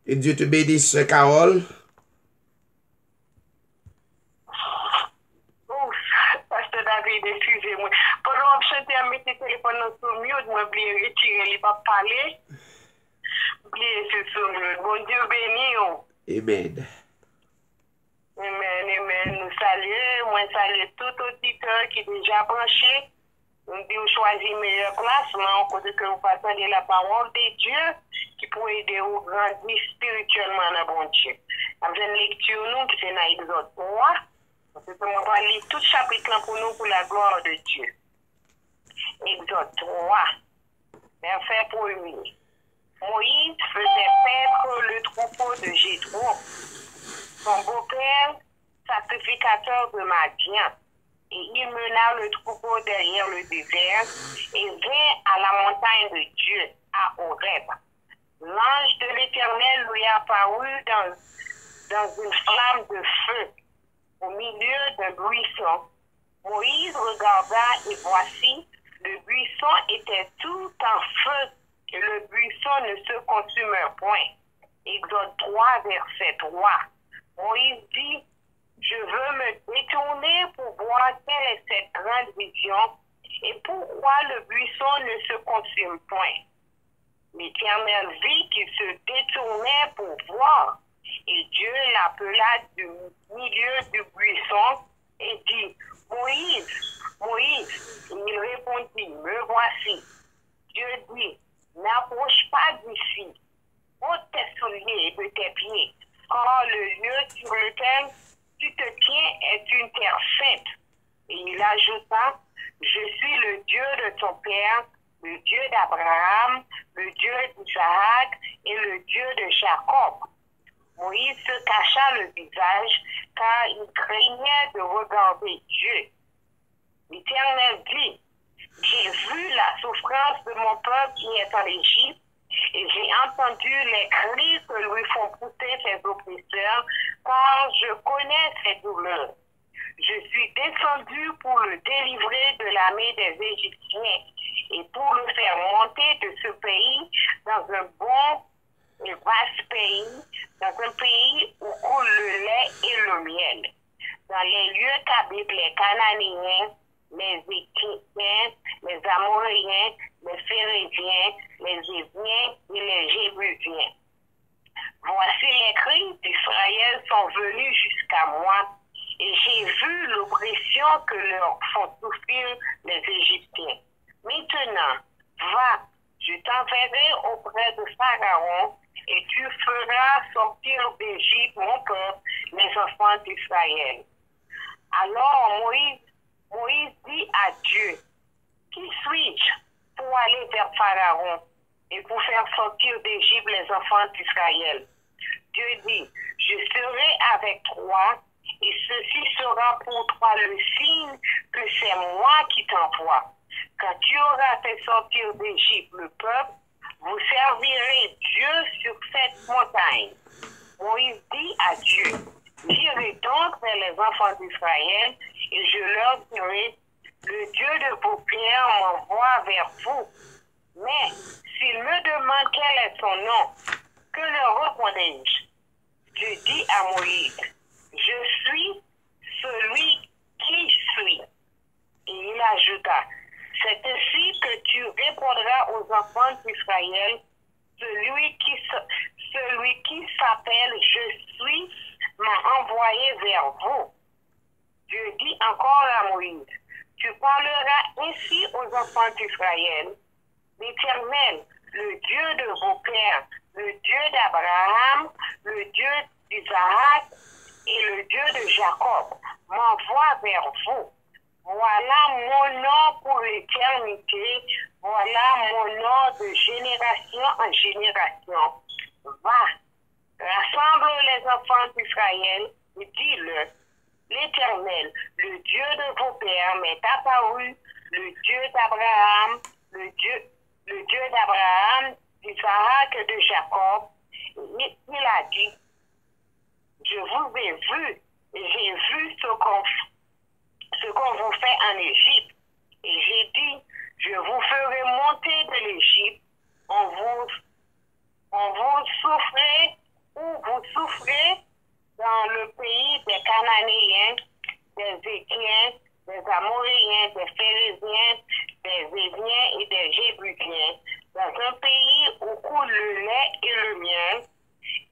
Et Dieu te bénisse, Carole. Ouf, Pasteur David, excusez-moi. Pendant que je t'ai mis le téléphone sur mute, je m'ai retiré, il pas parler. Oubliez ce sur mute. Bon Dieu béni. Amen. Amen, amen. Nous saluons, moi salue tout auditeur qui est déjà branché. Nous disons choisir meilleure place, mais on côté que vous passez la parole de Dieu qui peut aider vous grandir spirituellement dans bon Dieu. Avec une lecture, nous, qui c'est dans Exode 3. Parce que on va lire tout chapitre là pour nous, pour la gloire de Dieu. Exode 3, verset 1er. Moïse faisait paître le troupeau de Jéthro, son beau-père, sacrificateur de Madian, et il mena le troupeau derrière le désert et vint à la montagne de Dieu, à Horeb. L'ange de l'Éternel lui apparut dans une flamme de feu au milieu d'un buisson. Moïse regarda et voici, le buisson était tout en feu et le buisson ne se consumait point. Exode 3, verset 3. Moïse dit, je veux me détourner pour voir quelle est cette grande vision et pourquoi le buisson ne se consume point. L'Éternel vit qu'il se détournait pour voir et Dieu l'appela du milieu du buisson et dit, Moïse, Moïse, il répondit, me voici. Dieu dit, n'approche pas d'ici, ôte tes souliers de tes pieds, car le lieu sur lequel tu te tiens est une terre sainte. Et il ajouta, je suis le Dieu de ton père, le Dieu d'Abraham, le Dieu d'Isaac et le Dieu de Jacob. Moïse se cacha le visage, car il craignait de regarder Dieu. L'Éternel dit, j'ai vu la souffrance de mon peuple qui est en Égypte, et j'ai entendu les cris que lui font pousser ses oppresseurs, car je connais ses douleurs. Je suis descendu pour le délivrer de la main des Égyptiens et pour le faire monter de ce pays dans un bon et vaste pays, dans un pays où coule le lait et le miel, dans les lieux qu'habitent les Cananéens, les Éthiopiens, les Amoréens, les Phérésiens, les Éviens et les Jébusiens. Voici les cris d'Israël sont venus jusqu'à moi, et j'ai vu l'oppression que leur font souffrir les Égyptiens. Maintenant, va, je t'enverrai auprès de Pharaon, et tu feras sortir d'Égypte mon peuple, les enfants d'Israël. Alors Moïse dit à Dieu, qui suis-je pour aller vers Pharaon et pour faire sortir d'Égypte les enfants d'Israël? Dieu dit, je serai avec toi et ceci sera pour toi le signe que c'est moi qui t'envoie. Quand tu auras fait sortir d'Égypte le peuple, vous servirez Dieu sur cette montagne. Moïse dit à Dieu, j'irai donc vers les enfants d'Israël et je leur dirai, le Dieu de vos pères m'envoie vers vous. Mais s'il me demande quel est son nom, que leur répondrai-je? Dieu dit à Moïse, je suis celui qui suis. Et il ajouta, c'est ainsi que tu répondras aux enfants d'Israël, celui qui s'appelle je suis m'a envoyé vers vous. Dieu dit encore à Moïse, tu parleras ainsi aux enfants d'Israël, l'Éternel, le Dieu de vos pères, le Dieu d'Abraham, le Dieu d'Isaac et le Dieu de Jacob, m'envoie vers vous. Voilà mon nom pour l'éternité, voilà mon nom de génération en génération. Va, rassemble les enfants d'Israël et dis-leur, l'Éternel, le Dieu de vos pères, m'est apparu, le Dieu d'Abraham, le Dieu d'Abraham, d'Isaac et de Jacob. Et il a dit, je vous ai vu, et j'ai vu ce qu'on vous fait en Égypte. Et j'ai dit, je vous ferai monter de l'Égypte, on vous souffrait des Équiens, des Amoréens, des Phérésiens, des Éviens et des Jébusiens. Dans un pays où coule le lait et le miel,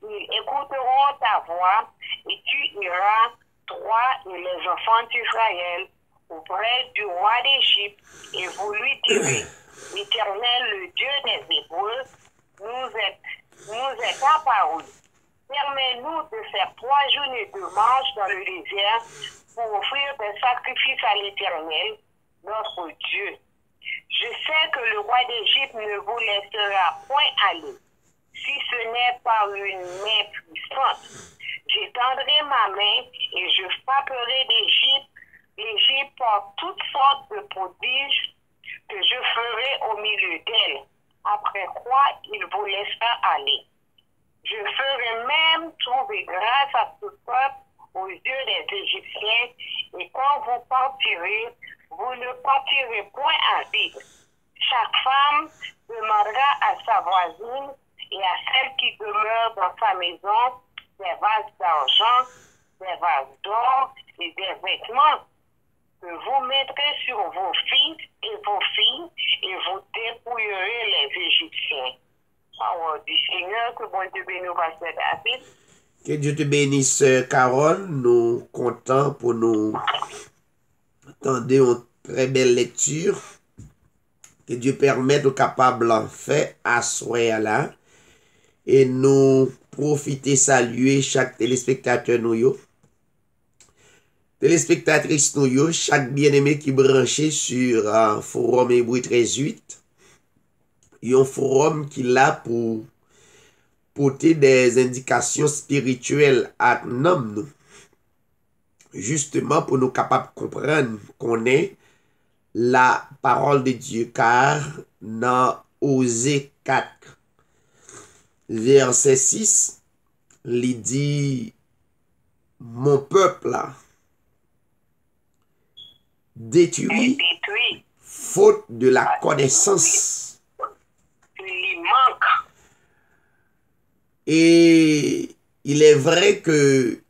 ils écouteront ta voix et tu iras, toi et les enfants d'Israël, auprès du roi d'Égypte, et vous lui direz, l'Éternel, le Dieu des Hébreux, nous est apparu. Permets-nous de faire 3 journées de marche dans le désert pour offrir des sacrifices à l'Éternel, notre Dieu. Je sais que le roi d'Égypte ne vous laissera point aller, si ce n'est par une main puissante. J'étendrai ma main et je frapperai l'Égypte par toutes sortes de prodiges que je ferai au milieu d'elle, après quoi il vous laissera aller. Je ferai même trouver grâce à tout peuple aux yeux des Égyptiens, et quand vous partirez, vous ne partirez point à vide. Chaque femme demandera à sa voisine et à celle qui demeure dans sa maison des vases d'argent, des vases d'or et des vêtements que vous mettrez sur vos fils et vos filles, et vous dépouillerez les Égyptiens. Parole du Seigneur, que bon Dieu bénisse pasteur David. Que Dieu te bénisse, sœur Carole. Nous comptons pour nous attendre une très belle lecture. Que Dieu permette aux capables de faire asseoir là. Et nous profiter, saluer chaque téléspectateur nous. Téléspectatrice nous, chaque bien-aimé qui est branché sur Forum Hébreu 13.8. Un forum qui est là pour porter des indications spirituelles à nous. Justement pour nous capables de comprendre qu'on est la parole de Dieu. Car dans Osée 4, verset 6, il dit, mon peuple détruit faute de la connaissance. Il manque. Et il est vrai que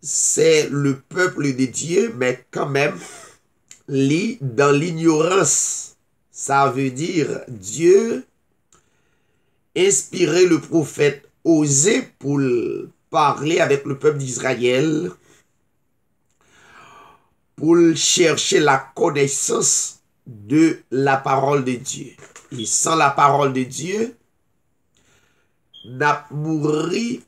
c'est le peuple de Dieu, mais quand même, dans l'ignorance, ça veut dire Dieu inspirer le prophète Osée pour parler avec le peuple d'Israël, pour chercher la connaissance de la parole de Dieu. Et sans la parole de Dieu, n'a mouru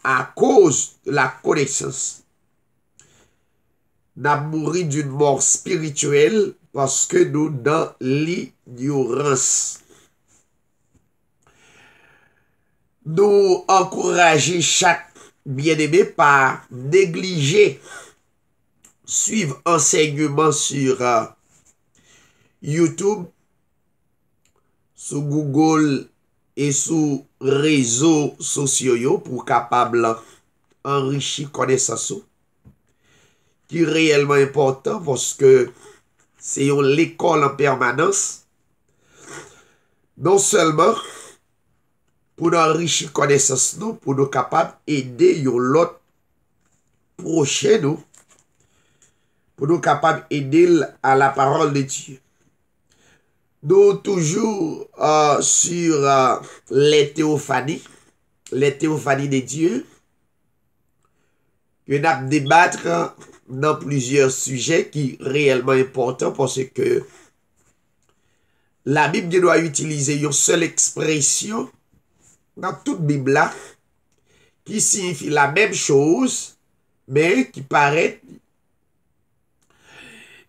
à cause de la connaissance. N'a mouru d'une mort spirituelle parce que nous dans l'ignorance. Nous encourager chaque bien-aimé par négliger suivre enseignement sur YouTube, sur Google et sur réseaux sociaux pour capable enrichir connaissance qui est réellement important parce que c'est l'école en permanence. Non seulement pour enrichir connaissance nous, pour nous capables d'aider l'autre prochain nous, pour nous capables d'aider à la parole de Dieu. Nous toujours sur les théophanies de Dieu, que nous allons débattre dans plusieurs sujets qui sont réellement importants parce que la Bible doit utiliser une seule expression dans toute Bible là, qui signifie la même chose, mais qui paraît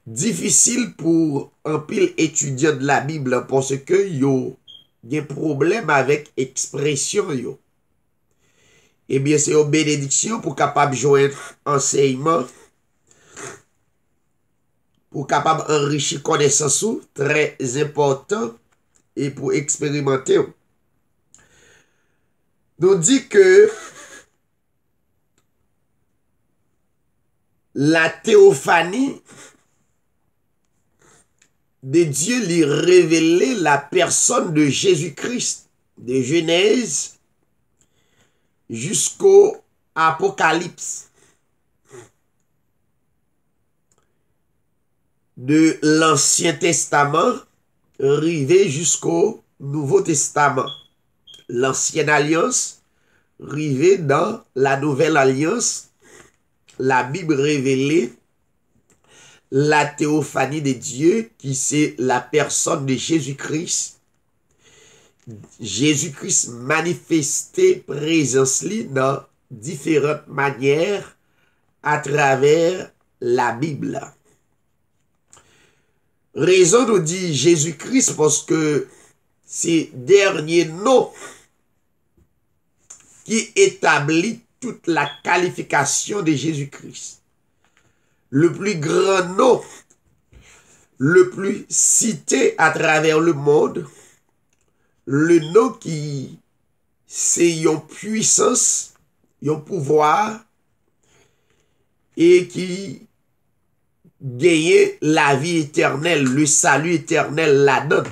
difficile pour un pile étudiant de la Bible parce que yo y a un problème avec expression yo. Eh bien c'est une bénédiction pour capable joindre enseignement, pour capable enrichir connaissance très important et pour expérimenter. Nous dit que la théophanie de Dieu lui révélait la personne de Jésus-Christ, de Genèse jusqu'au Apocalypse. de l'Ancien Testament rivé jusqu'au Nouveau Testament. L'Ancienne Alliance rivé dans la Nouvelle Alliance, la Bible révélée, la théophanie de Dieu, qui c'est la personne de Jésus-Christ. Jésus-Christ manifesté présence li dans différentes manières à travers la Bible. Raison nous dit Jésus-Christ parce que c'est dernier nom qui établit toute la qualification de Jésus-Christ. Le plus grand nom, le plus cité à travers le monde, le nom qui c'est une puissance, un pouvoir et qui gagne la vie éternelle, le salut éternel là-dedans.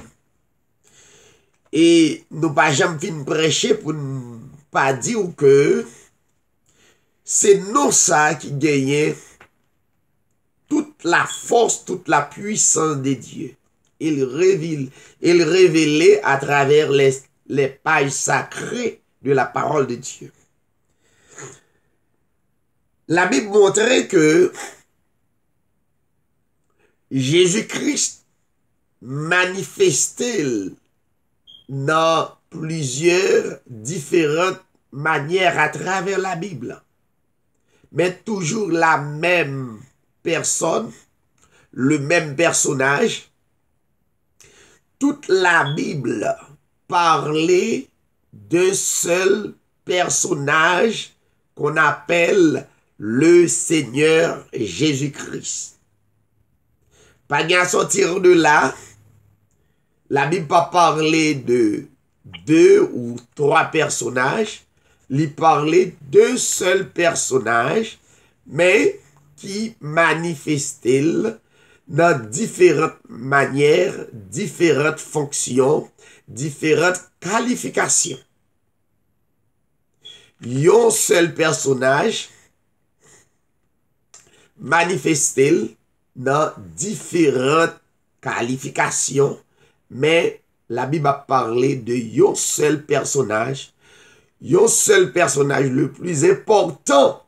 Et nous pas jamais fin prêcher pour ne pas dire que c'est non ça qui gagne toute la force, toute la puissance de Dieu. Il révélait à travers les pages sacrées de la parole de Dieu. La Bible montrait que Jésus-Christ manifestait dans plusieurs différentes manières à travers la Bible. Mais toujours la même personne, le même personnage. Toute la Bible parlait d'un seul personnage qu'on appelle le Seigneur Jésus-Christ. Pas qu'à sortir de là, la Bible pas parler de 2 ou 3 personnages, il parlait d'un seul personnage, mais qui manifestait dans différentes manières, différentes fonctions, différentes qualifications. Un seul personnage manifestait dans différentes qualifications, mais la Bible a parlé de un seul personnage le plus important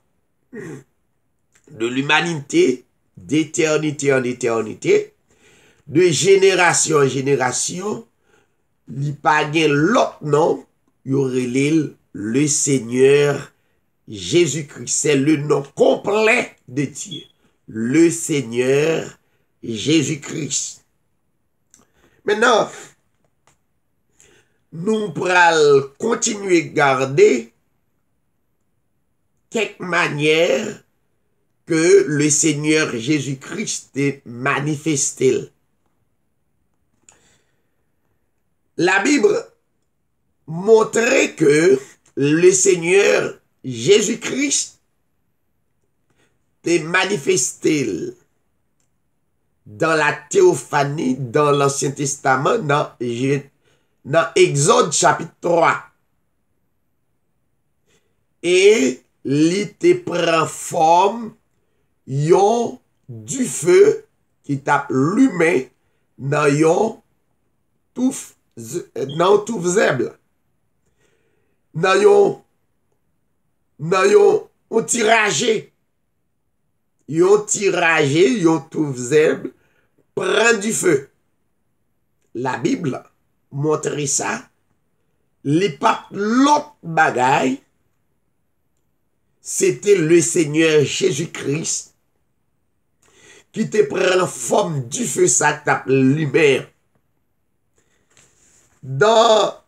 de l'humanité, d'éternité en éternité, de génération en génération, il n'y a pas l'autre nom, il y aurait le Seigneur Jésus-Christ. C'est le nom complet de Dieu. Le Seigneur Jésus-Christ. Maintenant, nous pourrons continuer à garder quelques manières que le Seigneur Jésus-Christ est manifesté. La Bible montrait que le Seigneur Jésus-Christ est manifesté dans la théophanie, dans l'Ancien Testament, dans Exode chapitre 3. Et il te prend forme yon du feu qui tape l'humain dans yon touf zèble. Dans yon tiragé. Yon touf zèble prend du feu. La Bible montre ça. Les papes l'autre bagaille, c'était le Seigneur Jésus-Christ qui te prend forme du feu, ça tape l'humain. Dans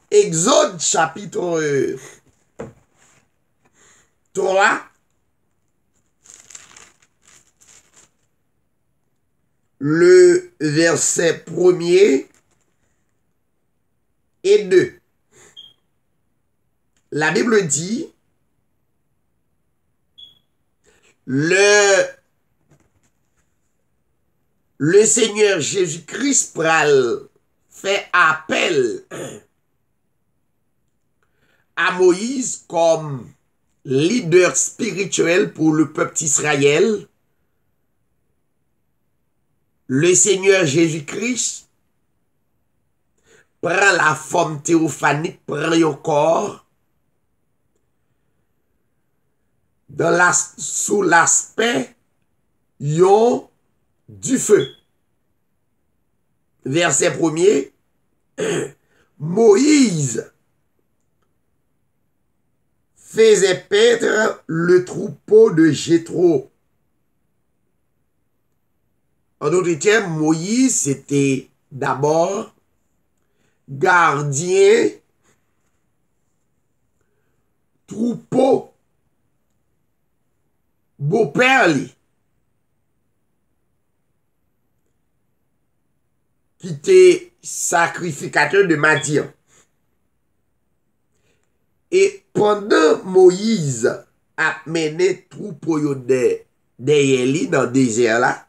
Exode chapitre 3, le verset 1er et 2. La Bible dit, le Seigneur Jésus-Christ fait appel à Moïse comme leader spirituel pour le peuple d'Israël le Seigneur Jésus-Christ prend la forme théophanique, prend un corps sous l'aspect du feu. Verset 1er, Moïse faisait paître le troupeau de Jéthro. En d'autres termes, Moïse, c'était d'abord gardien troupeau, beau-père, qui était sacrificateur de Madian. Et pendant Moïse a mené troupeau derrière lui dans le désert là,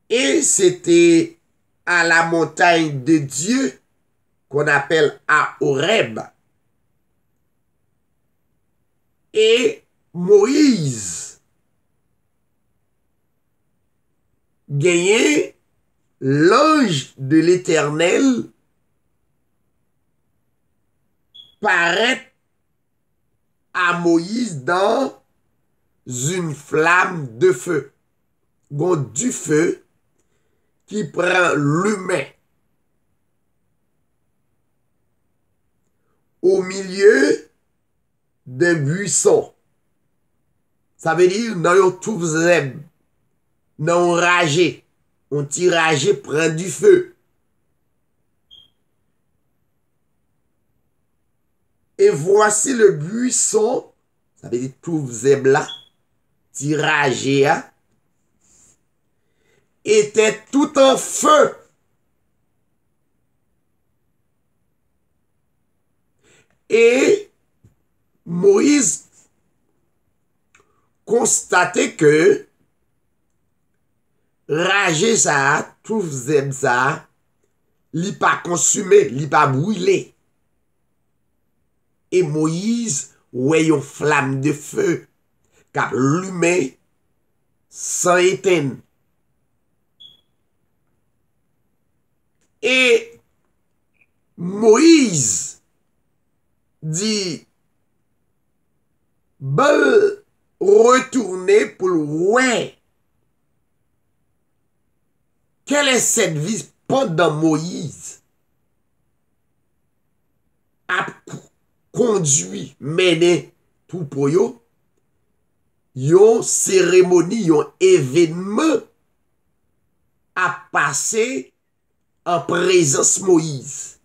et c'était à la montagne de Dieu qu'on appelle à Horeb. Et Moïse gagnait l'ange de l'Éternel paraître à Moïse dans une flamme de feu. Bon, du feu qui prend l'humain au milieu d'un buisson. Ça veut dire dans un tout zèbre, dans un ragé. Un petit ragé prend du feu. Et voici le buisson, ça veut dire tout zèbre là, petit ragé là, était tout en feu. Et Moïse constatait que ragé ça, tout zèbre ça, li pas consumé, li pas brûlé. Et Moïse ouais une flamme de feu cap allumé sans éteindre. Et Moïse dit, bel retourner pour ouais. Quelle est cette vie pendant Moïse a conduit, mené tout pour yo, yon cérémonie, yon événement a passé en présence Moïse.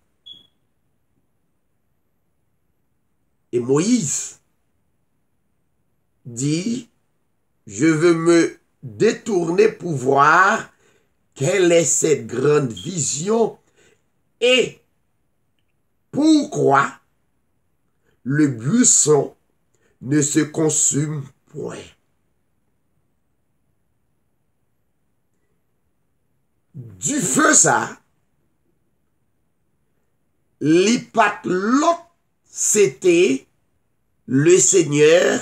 Et Moïse dit, je veux me détourner pour voir quelle est cette grande vision et pourquoi le buisson ne se consume point. Du feu ça, l'hypat l'autre, c'était le Seigneur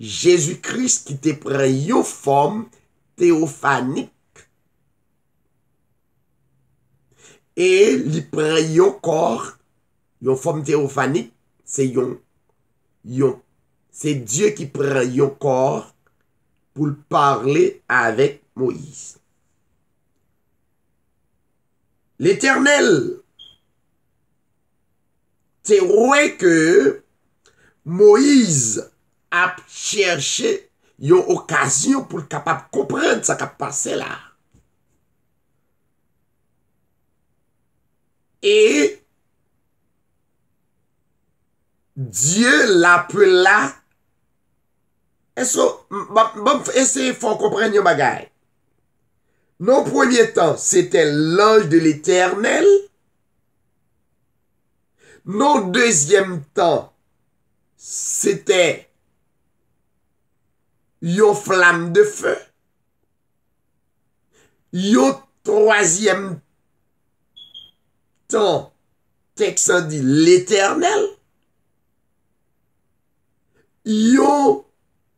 Jésus-Christ qui te prend une forme théophanique et il prend un corps, une forme théophanique, c'est c'est Dieu qui prend un corps pour parler avec Moïse. L'Éternel, c'est vrai que Moïse a cherché une occasion pour capable comprendre ce qui a passé là. Et Dieu l'appela. Essayez de comprendre un bagage. Non, premier temps, c'était l'ange de l'Éternel. Non, deuxième temps, c'était une flamme de feu. Yon troisième temps, texte dit l'Éternel. Yon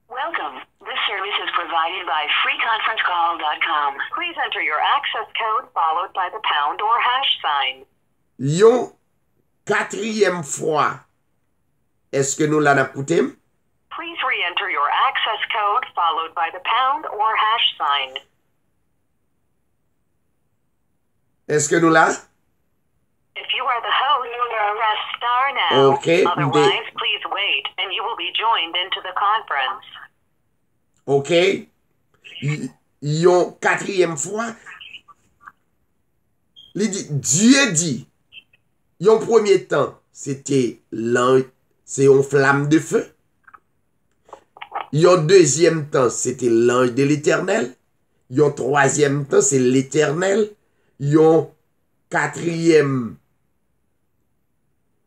Welcome. This service is provided. provided by freeconferencecall.com. Please enter your access code followed by the pound or hash sign. Yon quatrième fois, est-ce que nous l'avons écouté? Please re-enter your access code followed by the pound or hash sign. Est-ce que nous l'avons? If you are the host, press star now. Okay. Otherwise, please wait, and you will be joined into the conference. OK? Yon quatrième fois, Dieu dit, yon premier temps, c'était l'ange, c'est une flamme de feu. Yon deuxième temps, c'était l'ange de l'Éternel. Yon troisième temps, c'est l'Éternel. Yon quatrième,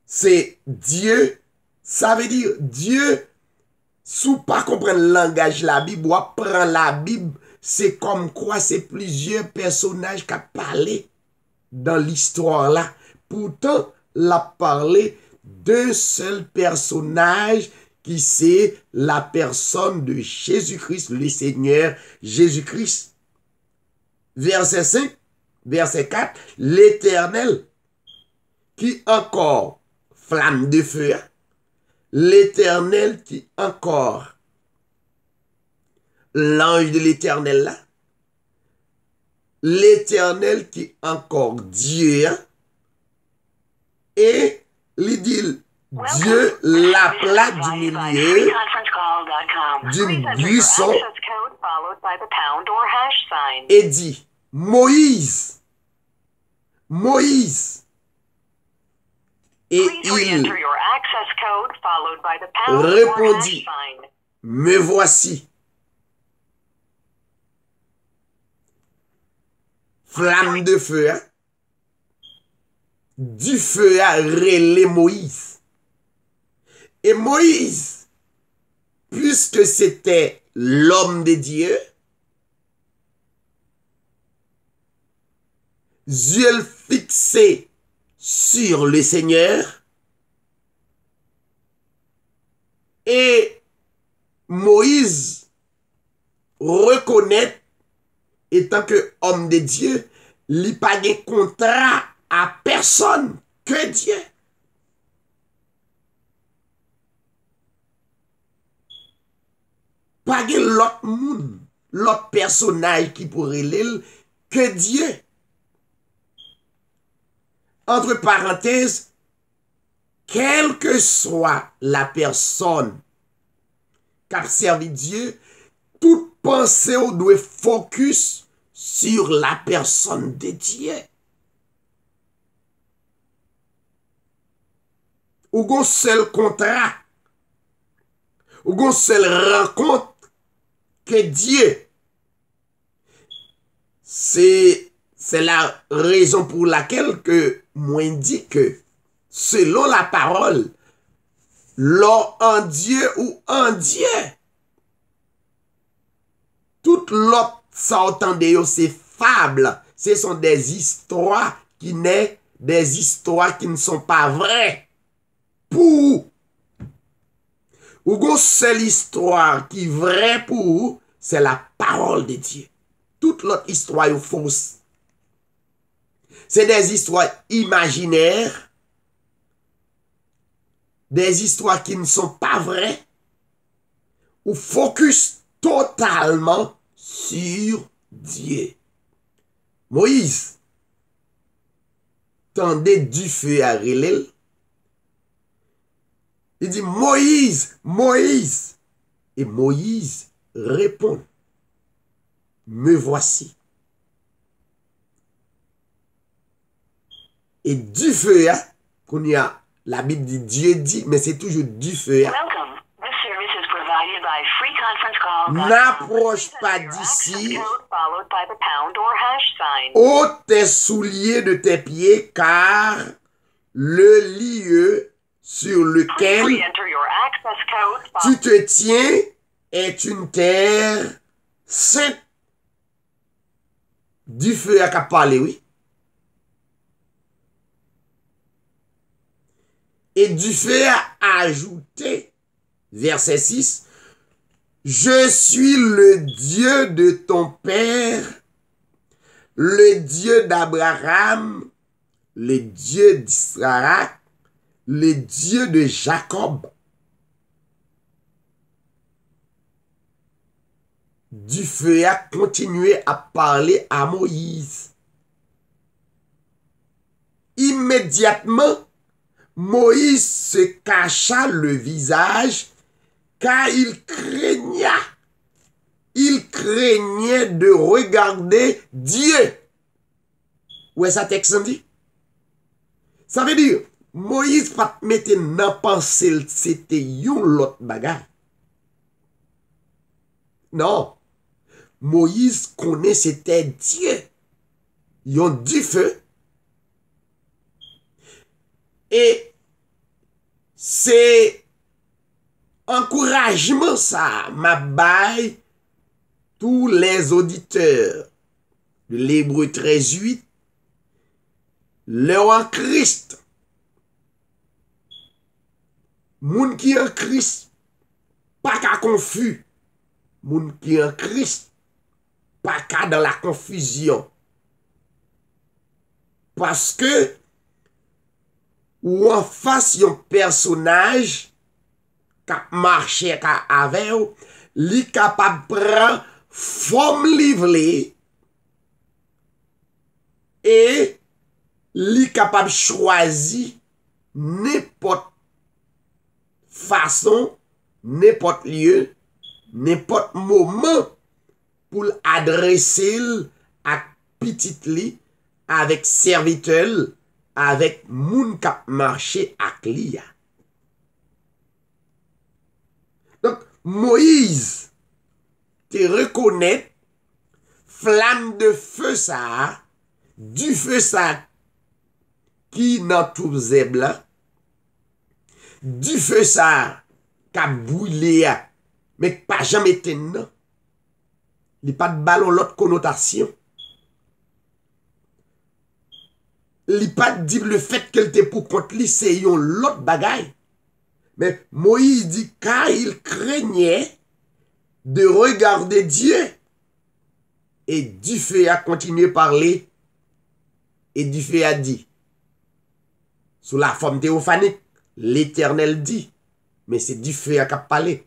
c'est Dieu. Ça veut dire Dieu, sous pas comprendre le langage de la Bible, ou prend la Bible, c'est comme quoi c'est plusieurs personnages qui ont parlé dans l'histoire là. Pourtant, l'a parlé d'un seul personnage qui c'est la personne de Jésus-Christ, le Seigneur Jésus-Christ. Verset 5, verset 4, l'Éternel qui encore flamme de feu, l'Éternel qui encore l'ange de l'Éternel là, l'Éternel qui encore Dieu, et il dit Dieu l'appela du milieu du buisson et dit Moïse, Moïse. Et il répondit, me voici. Flamme de feu, hein? Du feu a relé Moïse. Et Moïse, puisque c'était l'homme de Dieu, yeux fixés sur le Seigneur, et Moïse reconnaît, étant que homme de Dieu, il n'a pas de contrat à personne que Dieu. Pas de l'autre monde, l'autre personnage qui pourrait l'être que Dieu. Entre parenthèses, quelle que soit la personne qui a servi Dieu, toute pensée doit focus sur la personne de Dieu. Ou un seul contrat, ou une seule rencontre que Dieu. C'est la raison pour laquelle que moi dit que selon la parole, l'or en Dieu ou en Dieu, toute l'autre s'entendait, c'est fables, ce sont des histoires qui n'est des histoires qui ne sont pas vraies. Pour ou une seule histoire qui est vraie pour vous, c'est la parole de Dieu. Toute l'autre histoire est fausse. C'est des histoires imaginaires, des histoires qui ne sont pas vraies, ou focus totalement sur Dieu. Moïse tendait du feu à relève. Il dit Moïse, Moïse. Et Moïse répond, me voici. Et du feu, hein, qu'on y a, la Bible dit Dieu dit, mais c'est toujours du feu. Hein. N'approche pas d'ici, ôte tes souliers de tes pieds, car le lieu sur lequel tu te tiens est une terre sainte. Du feu à parler, oui. Et du feu a ajouté, verset 6, Je suis le Dieu de ton père, le Dieu d'Abraham, le Dieu d'Isaac, le Dieu de Jacob. Dieu a continué à parler à Moïse. Immédiatement, Moïse se cacha le visage car il craignait de regarder Dieu. Où est ça texte dit? Ça veut dire, Moïse pas mettre dans pensée c'était yon l'autre bagarre. Non. Moïse connaît c'était Dieu. Yon du feu. Et c'est encouragement ça, ma baille tous les auditeurs de l'Hébreu 13:8, leur en Christ. Moun qui en Christ, pas qu'à confus. Moun qui en Christ, pas qu'à dans la confusion. Parce que, ou en face yon personnage, qui marche avec ou, li capable prendre forme livrée et li capable choisir n'importe façon, n'importe lieu, n'importe moment pour adresser à petit li avec serviteur, avec moun kap marché ak li. Donc, Moïse te reconnaît flamme de feu ça, du feu ça qui nan tout zebla, du feu ça qui a brûlé, mais pas jamais été non. Il n'y a pas de ballon l'autre connotation. Il n'y a pas dit le fait qu'elle était pour contre lui, c'est yon l'autre bagaille. Mais Moïse dit car il craignait de regarder Dieu. Et Dieu a continué à parler. Et Dieu a dit, sous la forme théophanique, l'Éternel dit, mais c'est Dieu qui a parlé.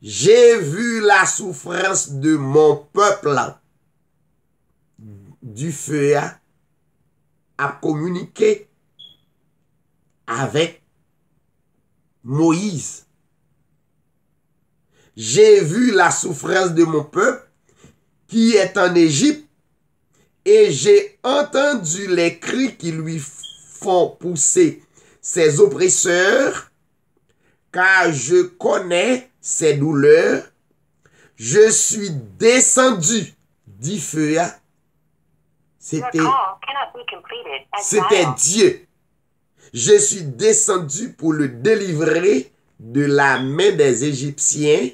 J'ai vu la souffrance de mon peuple. Dieu a communiqué avec Moïse. J'ai vu la souffrance de mon peuple qui est en Égypte et j'ai entendu les cris qui lui font pousser ses oppresseurs, car je connais ses douleurs. Je suis descendu, dit Feuillat. C'était Dieu. Je suis descendu pour le délivrer de la main des Égyptiens,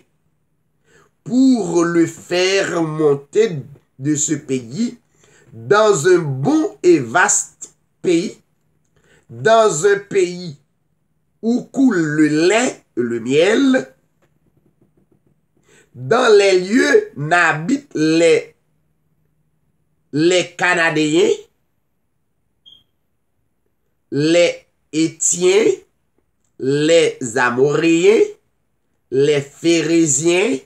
pour le faire monter de ce pays dans un bon et vaste pays, dans un pays où coule le lait et le miel, dans les lieux n'habitent les Canadiens, les Hétiens, les Amoréens, les Phérésiens,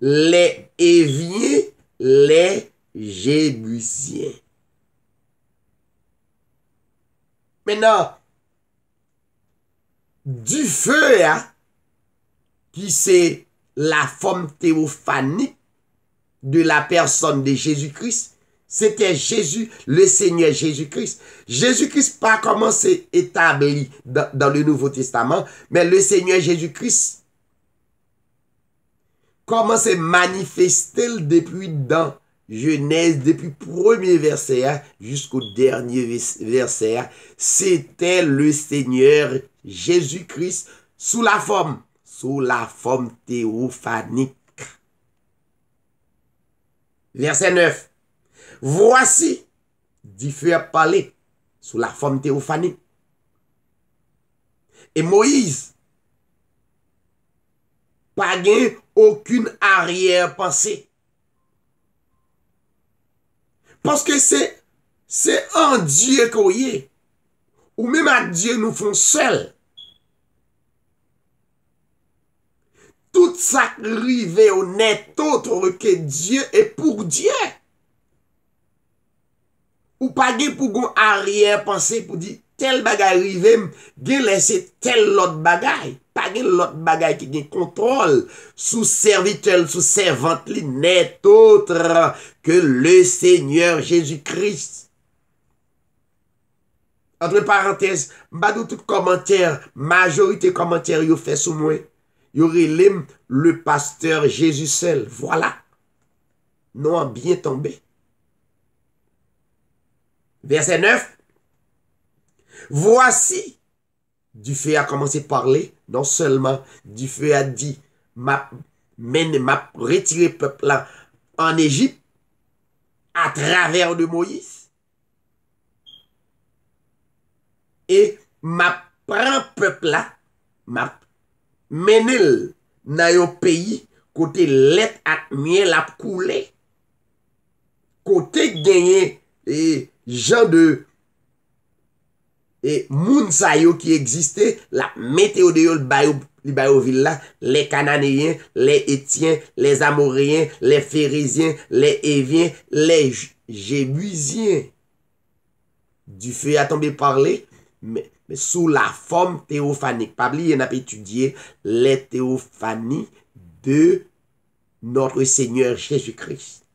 les Éviens, les Jébusiens. Maintenant, du feu, qui c'est la forme théophanique de la personne de Jésus-Christ, c'était Jésus, le Seigneur Jésus-Christ. Jésus-Christ pas commencé établi dans le Nouveau Testament, mais le Seigneur Jésus-Christ commence à manifester depuis dans Genèse, depuis le premier verset jusqu'au dernier verset. C'était le Seigneur Jésus-Christ sous la forme théophanique. Verset 9. Voici, dit Feu a parlé sous la forme théophanique. Et Moïse, pas gain aucune arrière-pensée. Parce que c'est en Dieu qu'on y est. Ou même à Dieu nous font seuls. Tout ça rive n'est autre que Dieu et pour Dieu. Ou pas pour gon arrière-pensée pour dire tel bagay rive, gen laisser tel l'autre bagay. Pas gen l'autre bagay qui gen contrôle sous serviteur, sous servante li n'est autre que le Seigneur Jésus-Christ. Entre parenthèses, m'badou tout commentaire, majorité commentaire yo fait sous moi. Yo relève le pasteur Jésus seul. Voilà. Non, bien tombé. Verset 9. Voici. Dufeu a commencé à parler. Non seulement Dufeu a dit, m'a retiré peuple là en Égypte à travers de Moïse. Et m'a prend peuple là, m'a menel dans un pays côté lait ak miel a coulé. Côté gagné et gens de et moun sa yo qui existait la météo de yo li bayo ville là, les Cananéens, les Étiens, les Amoréens, les Phérésiens, les Éviens, les Jébusiens. Dufeu a tombé parler mais sous la forme théophanique. Pas oublier, on a étudié les théophanies de notre Seigneur Jésus-Christ.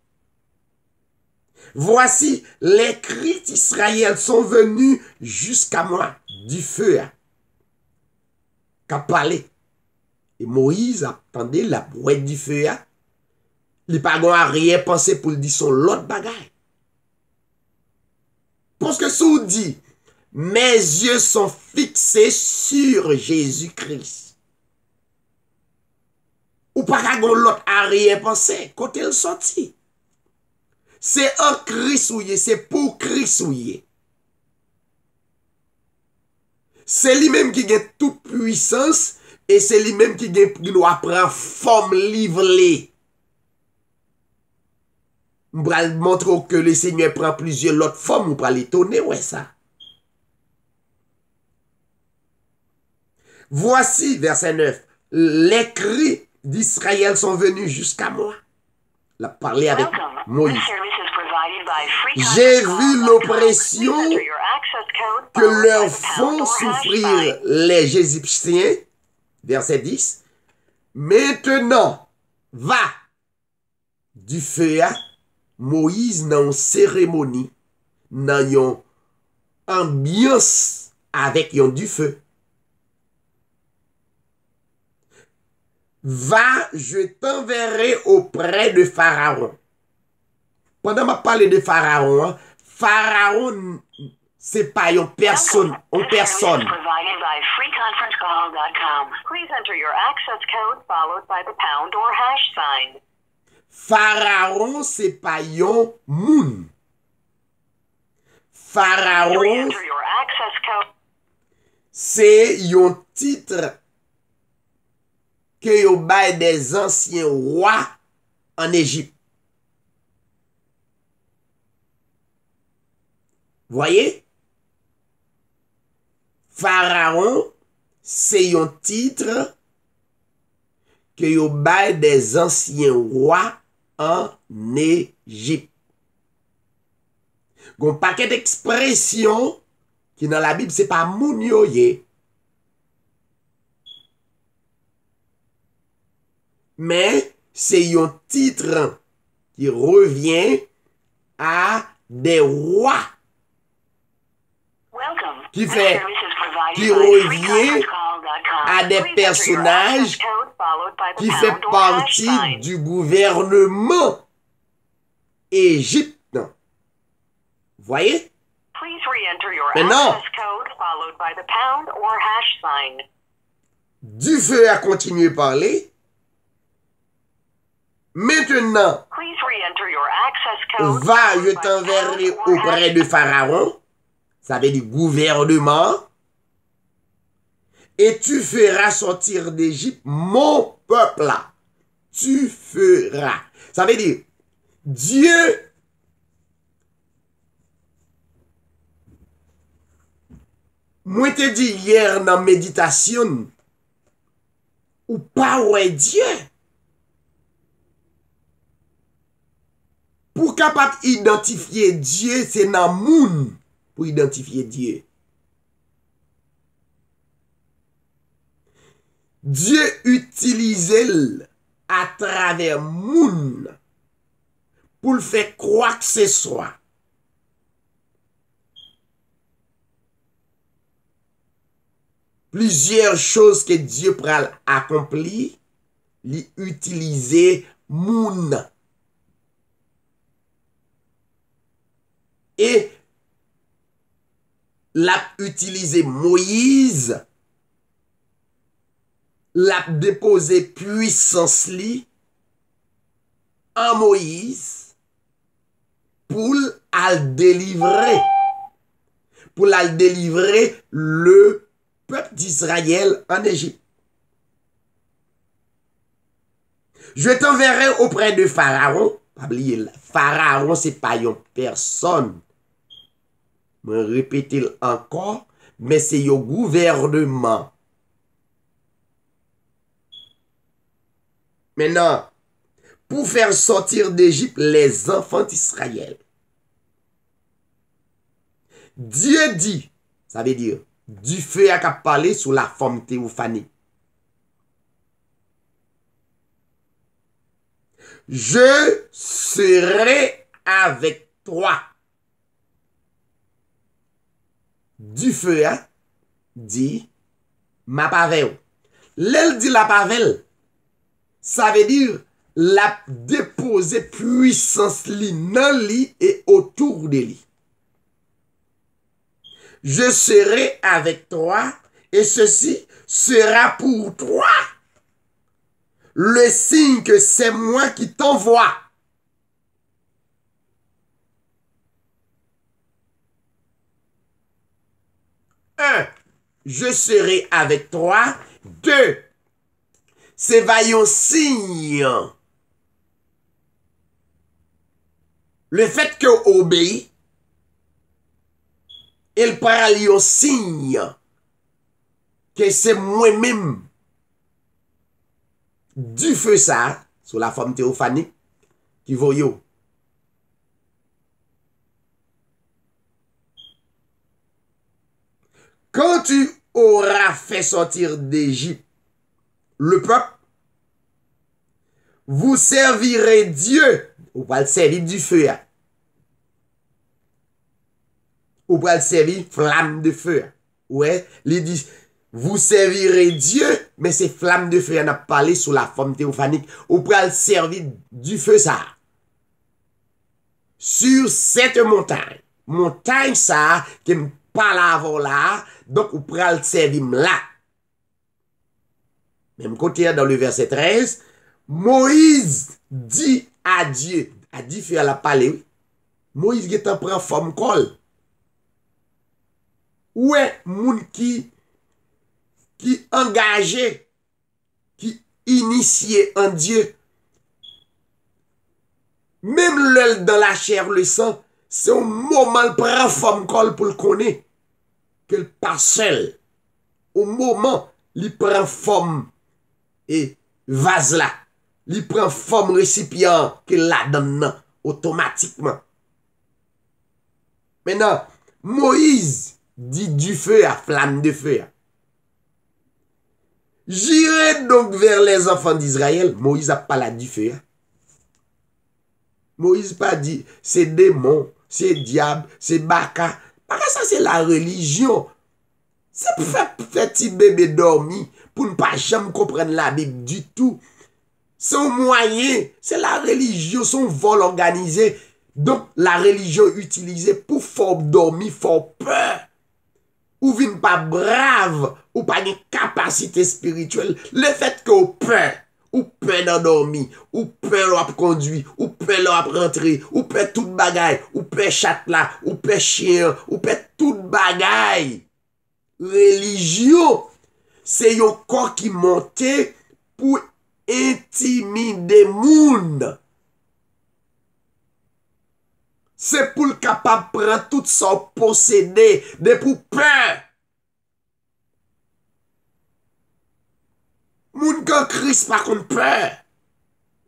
Voici, les cris d'Israël sont venus jusqu'à moi, Dufeu qu'a parlé. Et Moïse attendait la bouette du feu. Il n'a pas rien pensé pour le dire son l'autre bagaille. Parce que si on dit, mes yeux sont fixés sur Jésus-Christ. Ou pas l'autre arrière-pensée, quand il sorti. C'est en Christ ouillé, c'est pour Christ ouillé. C'est lui-même qui a toute puissance et c'est lui-même qui doit prendre forme livrée. On va montrer que le Seigneur prend plusieurs autres formes, on va l'étonner, ouais ça. Voici, verset 9, les cris d'Israël sont venus jusqu'à moi. Il a parlé avec Moïse. J'ai vu l'oppression que leur font souffrir les Égyptiens. Verset 10. Maintenant, va du feu à Moïse dans une cérémonie, dans une ambiance avec du feu. Va, je t'enverrai auprès de Pharaon. Pendant que je parle de Pharaon, Pharaon, c'est pas une personne, Pharaon, c'est pas un moun. Pharaon, c'est un titre que yo bail des anciens rois en Égypte. Voyez? Pharaon, c'est un titre que yo bail des anciens rois en Égypte. Gon paquet d'expressions qui dans la Bible c'est pas moun yo ye. Mais c'est un titre qui revient à des rois. Qui revient à des personnages qui font partie du gouvernement égyptien. Voyez? Maintenant, Dufeu a continué à parler. Maintenant, va, je t'enverrai auprès de Pharaon, ça veut dire gouvernement, et tu feras sortir d'Égypte mon peuple là. tu feras. Ça veut dire, Dieu moi te dit hier dans méditation, ou pas ouais Dieu. Pour capable identifier Dieu, c'est dans moun pour identifier Dieu. Dieu utilise à travers moun pour le faire croire que c'est soi. Plusieurs choses que Dieu pral accompli, li utiliser moun. Et l'a utilisé Moïse, l'a déposé puissance li en Moïse pour al délivrer. Pour la délivrer le peuple d'Israël en Égypte. Je t'enverrai auprès de Pharaon. Pas oublier, Pharaon, c'est pas une personne. Je répète encore, mais c'est un gouvernement. Maintenant, pour faire sortir d'Égypte les enfants d'Israël, Dieu dit, ça veut dire, du feu à parler sous la forme théophanique. Je serai avec toi. Du feu, hein, dit ma pavel. L'elle dit la pavel, ça veut dire la déposer puissance li dans li et autour de lui. Je serai avec toi et ceci sera pour toi le signe que c'est moi qui t'envoie. Un, je serai avec toi. Deux, c'est vaillant signe. Le fait que obéit, il parle un signe que c'est moi-même du feu ça, sous la forme théophanique, qui vaut yo. Quand tu auras fait sortir d'Égypte le peuple, vous servirez Dieu. Vous pouvez le servir du feu. Vous pouvez le servir flamme de feu. Ouais, il dit, vous servirez Dieu, mais c'est flamme de feu. On a parlé sous la forme théophanique. Vous pouvez le servir du feu ça. Sur cette montagne. Montagne ça, qui me parle avant là. Donc, vous pouvez le servir là. Même côté dans le verset 13, Moïse dit à Dieu, a dit faire la parler, oui. Moïse qui t'en prend forme col. Ouais, moun qui engagé, qui initié en Dieu. Même l'œil dans la chair, le sang, c'est un moment il prend forme col pour le connaître. Qu'elle passe seul. Au moment, il prend forme et vase là. Il prend forme récipient qu'il la donne automatiquement. Maintenant, Moïse dit du feu à flamme de feu. J'irai donc vers les enfants d'Israël. Moïse n'a pas la du feu. Moïse pas dit c'est démon, c'est diable, c'est baka. Parce que ça c'est la religion. C'est pour faire petit bébé dormi pour ne pas jamais comprendre la Bible du tout. C'est un moyen, c'est la religion, son vol organisé. Donc, la religion utilisée pour faire dormir, faire peur. Ou vin pas brave, ou pas une capacité spirituelle. Le fait que ou peur d'endormir, ou peur à conduire, ou peur à rentrer, ou peur tout bagaille, ou peur chat là, ou peur chien, ou peur tout bagaille. Religion, c'est un corps qui monte pour intimider moun. C'est pour le capable de prendre tout son possédé, de pour peur. Moun kan Christ par contre peur.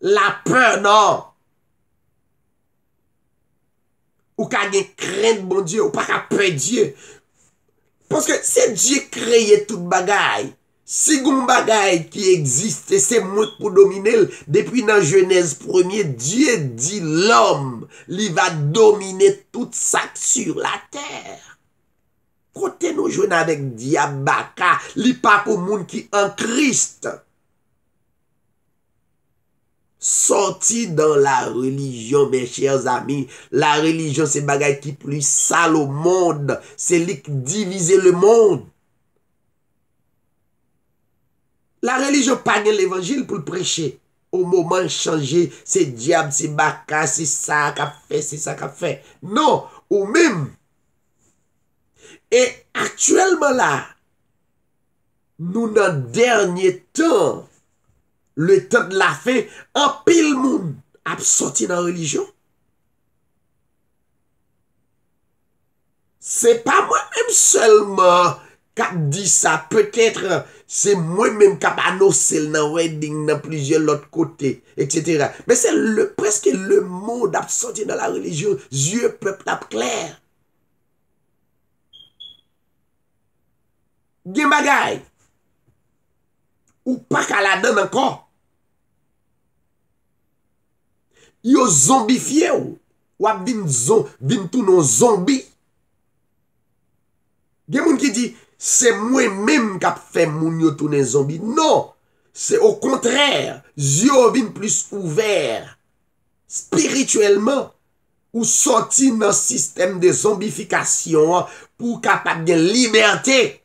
La peur, non. Ou ka gen crainte bon Dieu, ou pas ka peur Dieu. Parce que c'est Dieu créé tout bagay. Si gon bagay qui existe, c'est moi pour dominer. Depuis dans Genèse 1er, Dieu dit l'homme, il va dominer tout ça sur la terre. Côté nous jouons avec Diabaka, li pas pour moun qui en Christ. Sorti dans la religion, mes chers amis. La religion, c'est bagay qui plus sale au monde. C'est lui qui divise le monde. La religion pas l'évangile pour le prêcher. Au moment changé, c'est diable, c'est baka, c'est ça qu'a fait, c'est ça qu'a fait. Non, ou même. Et actuellement là, nous dans le dernier temps, le temps de la fin, en pile monde a sorti dans la religion. C'est pas moi-même seulement qui dit ça. Peut-être c'est moi-même qui a annoncé dans wedding, dans plusieurs autres côtés, etc. Mais c'est presque le monde a sorti dans la religion. Dieu, peuple, a clair. Gen bagay. Ou pas qu'à la donne encore. Yo zombifié ou ap vin tout non zombie. Gen moun qui dit c'est moi-même qui a fait moun yo tourner zombie. Non, c'est au contraire, Dieu vin plus ouvert spirituellement ou sorti dans système de zombification pour capable de liberté.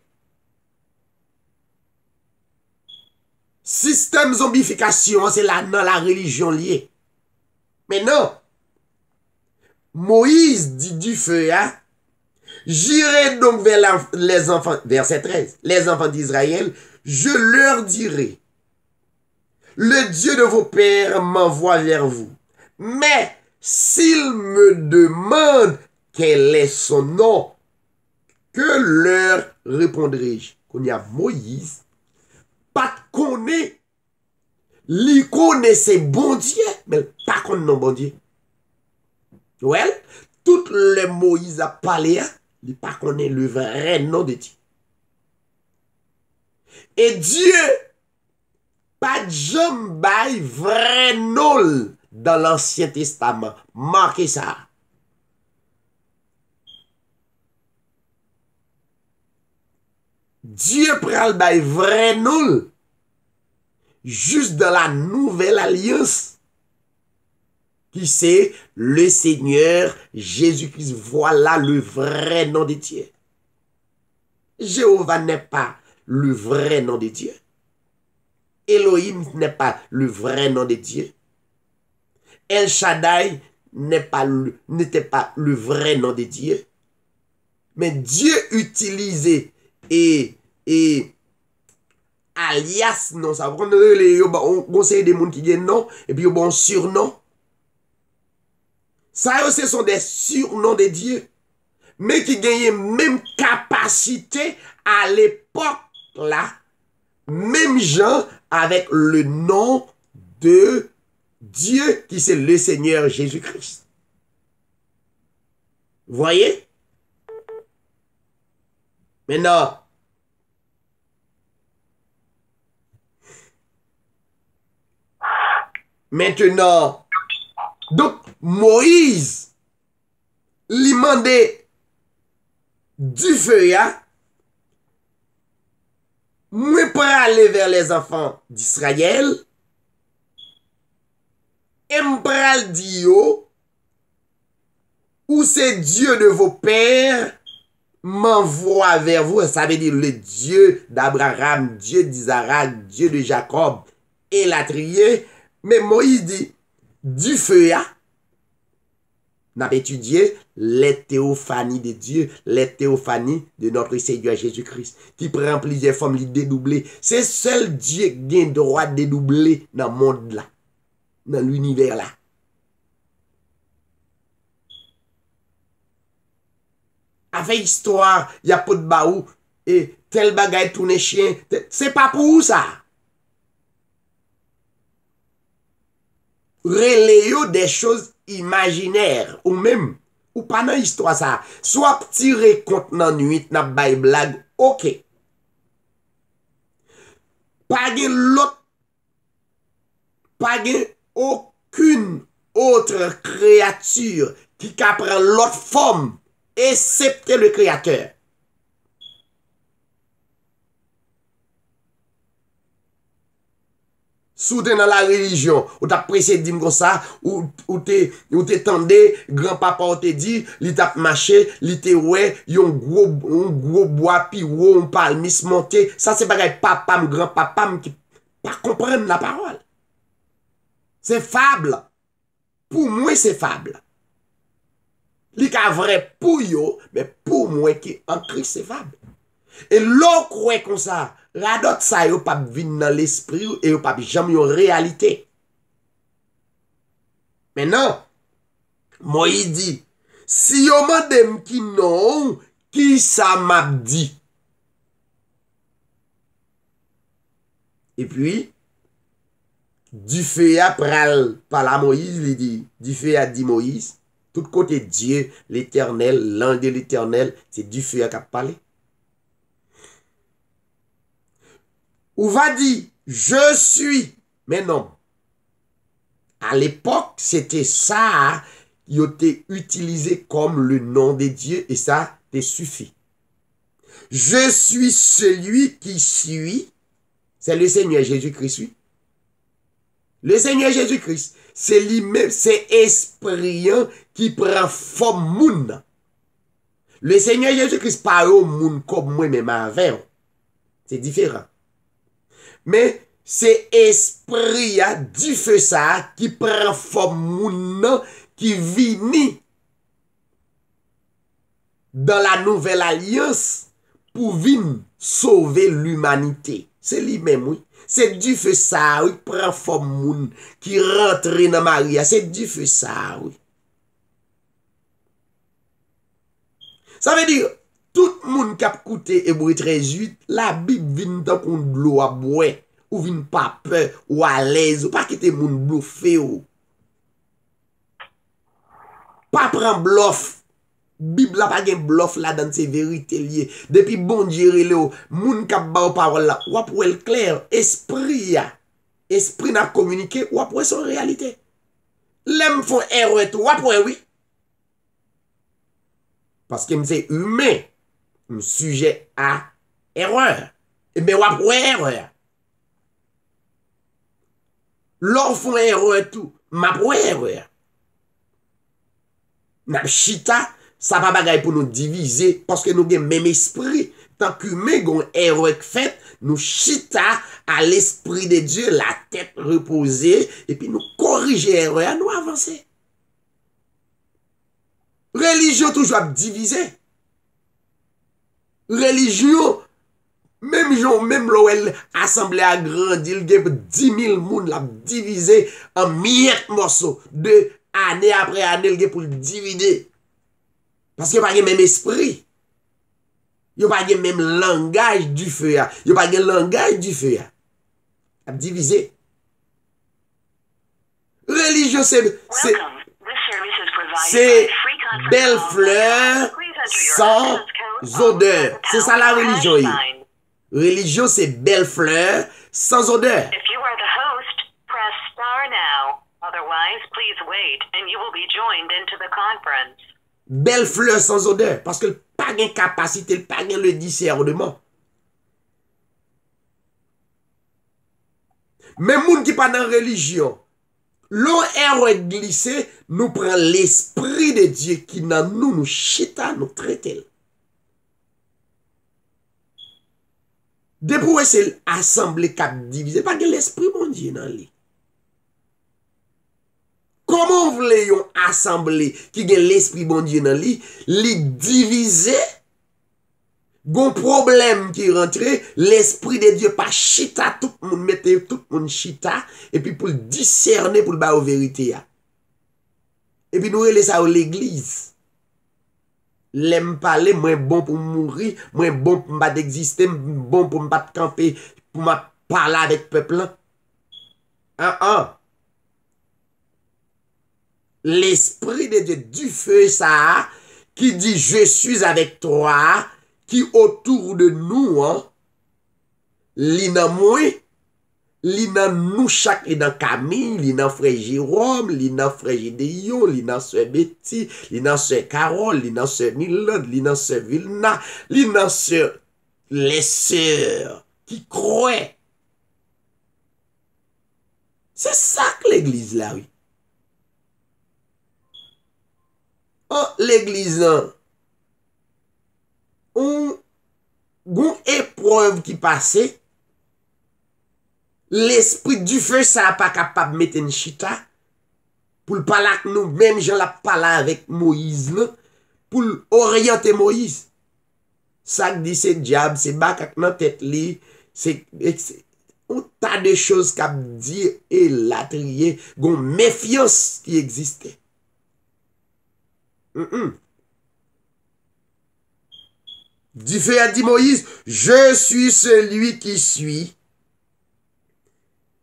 Système zombification, c'est là dans la religion liée. Mais non, Moïse dit du feu, hein? J'irai donc vers les enfants, verset 13, les enfants d'Israël, je leur dirai, le Dieu de vos pères m'envoie vers vous. Mais s'ils me demandent quel est son nom, que leur répondrai-je? Qu'on y a Moïse, pas de connaît. Li connaissait bon Dieu, mais pas qu'on non bon Dieu. Ouais, tout le Moïse a parlé, il pas connaît le vrai nom de Dieu. Et Dieu, pas de jamais vrai nom dans l'Ancien Testament. Marquez ça. Dieu pral bay vrai nom juste dans la nouvelle alliance qui c'est le Seigneur Jésus-Christ. Voilà le vrai nom de Dieu. Jéhovah n'est pas le vrai nom de Dieu. Elohim n'est pas le vrai nom de Dieu. El Shaddai n'était pas le vrai nom de Dieu. Mais Dieu utilisait et alias non ça on conseille des gens qui gagnent non et puis bon surnom ça ce sont des surnoms de Dieu mais qui gagnent même capacité à l'époque là même gens avec le nom de Dieu qui c'est le Seigneur Jésus-Christ. Voyez maintenant. Maintenant, donc Moïse lui mandait du feu, moi pour aller vers les enfants d'Israël, et m'pral dire où c'est Dieu de vos pères m'envoie vers vous. Ça veut dire le Dieu d'Abraham, Dieu d'Isaac, Dieu de Jacob, et l'a trié. Mais Moïse dit, du feu, N'a étudié les théophanies de Dieu, les théophanies de notre Seigneur Jésus-Christ, qui prend plusieurs formes, les dédoubler. C'est seul Dieu qui a le droit de dédoubler dans le monde là, dans l'univers là. Avec histoire, il y a pas de baou, et tel bagay tourne chien, c'est pas pour ça. Reléo des choses imaginaires, ou même, ou pas dans l'histoire ça, soit tirer compte dans nuit, n'a bay blague, ok. Pas gen l'autre, pas gen aucune autre créature qui prend l'autre forme, excepté le Créateur. Sous dans la religion, ou t'as précédé comme ça, ou t'es tendé, grand-papa ou te dit, li t'a marché, li te ouais, yon gros bois, pi ou on palmis monté, ça c'est bagay papam, grand-papam qui pas comprendre la parole. C'est fable. Pour moi, c'est fable. Li ka vrai pour yo, mais pour moi qui en Christ, c'est fable. Et l'on croit comme ça, radot ça yo pas vin dans l'esprit et yo pas jamais en réalité. Maintenant, Moïse dit, si yo mandem qui non, qui ça m'a dit? Et puis, du feu a pral par la Moïse, il dit, du feu a dit Moïse, tout côté Dieu, l'éternel, l'un de l'éternel, c'est du feu qui a parlé. Ou va dire, je suis. Mais non. À l'époque, c'était ça qui était utilisé comme le nom de Dieu et ça te suffit. Je suis celui qui suis. C'est le Seigneur Jésus-Christ, oui. Le Seigneur Jésus-Christ, c'est lui-même, c'est esprit qui prend forme moun. Le Seigneur Jésus-Christ pas au moun comme moi-même avec. C'est différent. Mais c'est esprit du feu ça qui prend forme moun qui vient dans la nouvelle alliance pour venir sauver l'humanité. C'est lui-même, oui. C'est du feu ça, oui, prend forme moun qui rentre dans Maria. C'est du feu ça, oui. Ça veut dire, tout le monde qui a écouté Hébreu 13:8, la Bible vient dans de l'eau à boire, ou vient pas peur, ou à l'aise, ou pas quitter le monde bluffé, ou. Pas prendre bluff. Bible n'a pas de bluff là dans ses vérités liées. Depuis bon Dieu, le moun qui a ba parole là, ou pour le clair, esprit n'a communiqué, ou pour son réalité. L'aime font erreur tout, ou pour oui. Parce que c'est humain, sujet à erreur. Et bien, ou pour erreur. L'on font erreur tout, ma pour erreur. N'a chita, ça pas bagaille pour nous diviser parce que nous avons le même esprit. Tant qu'humain avons erreur faite, nous chita à l'esprit de Dieu, la tête reposée, et puis nous corriger erreur, nous avancer. Religion toujours divisé. Religion, même l'OL assemblée a grandi, il y a 10 000 moun la divisé en miettes morceaux de année après année, il y a pour le diviser. Parce qu'il n'y a pas le même esprit. Il n'y a pas le même langage du feu. Il n'y a pas le langage du feu. A divisé. Religion, c'est belle fleur sans odeur. C'est ça la religion. Religion, c'est belle fleur sans odeur. Belle fleur sans odeur. Parce que pas de capacité, pas de le discernement. Même moun qui pas dans religion, l'on est glissé, nous prend l'esprit de Dieu qui dans nous chita, nous traite. Depuis c'est assemblée cap divisé, pas que l'esprit mon Dieu dans lui. Comment vle yon assemblée qui gen l'esprit bon Dieu dans li divisé. Gon problème qui rentre, l'esprit de Dieu pas chita tout le monde, mette tout le monde chita, et puis pour le discerner, pour le ba aux vérité. Et puis nous relais ça l'église. L'aime parler, moins bon pour mourir, moins bon pour pas d'exister, bon pour pas camper, pour ma parler avec peuple. L'esprit de Dieu du feu ça, qui dit je suis avec toi, qui autour de nous, li nan moi, li nan nous chaque, li nan Camille, li nan frère Jérôme, li nan frère Gédéon, li nan sœur Betty, li nan sœur Carole, li nan sœur Milad, li nan sœur Vilna, li nan sœur les sœurs qui croient. C'est ça que l'église là, oui. L'église, gon épreuve qui passait, l'esprit du feu ça pas capable de mettre une chita pour le parler avec nous, même j'en la parlé avec Moïse là, pour orienter Moïse. Ça dit c'est diable, c'est bac dans tête li, c'est un tas de choses qu'a dit et la trier, gon méfiance qui existait. Du feu a dit Moïse, je suis celui qui suis.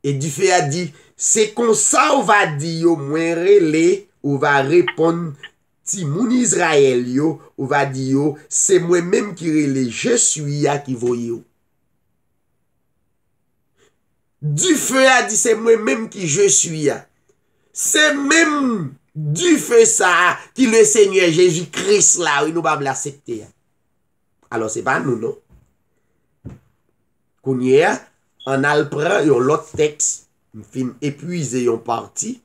Et du feu a dit, c'est comme ça on va dire, moins relé, on va répondre, si mon Israël yo, on va dire, c'est moi-même qui relé, je suis à qui voyez. Du feu a dit, c'est moi-même qui je suis à. C'est même du feu ça, qui le Seigneur Jésus-Christ là, il nous va l'accepter. Alors, c'est pas nous, non? Kounia, on a le prend l'autre texte, on fin épuisé, on parti.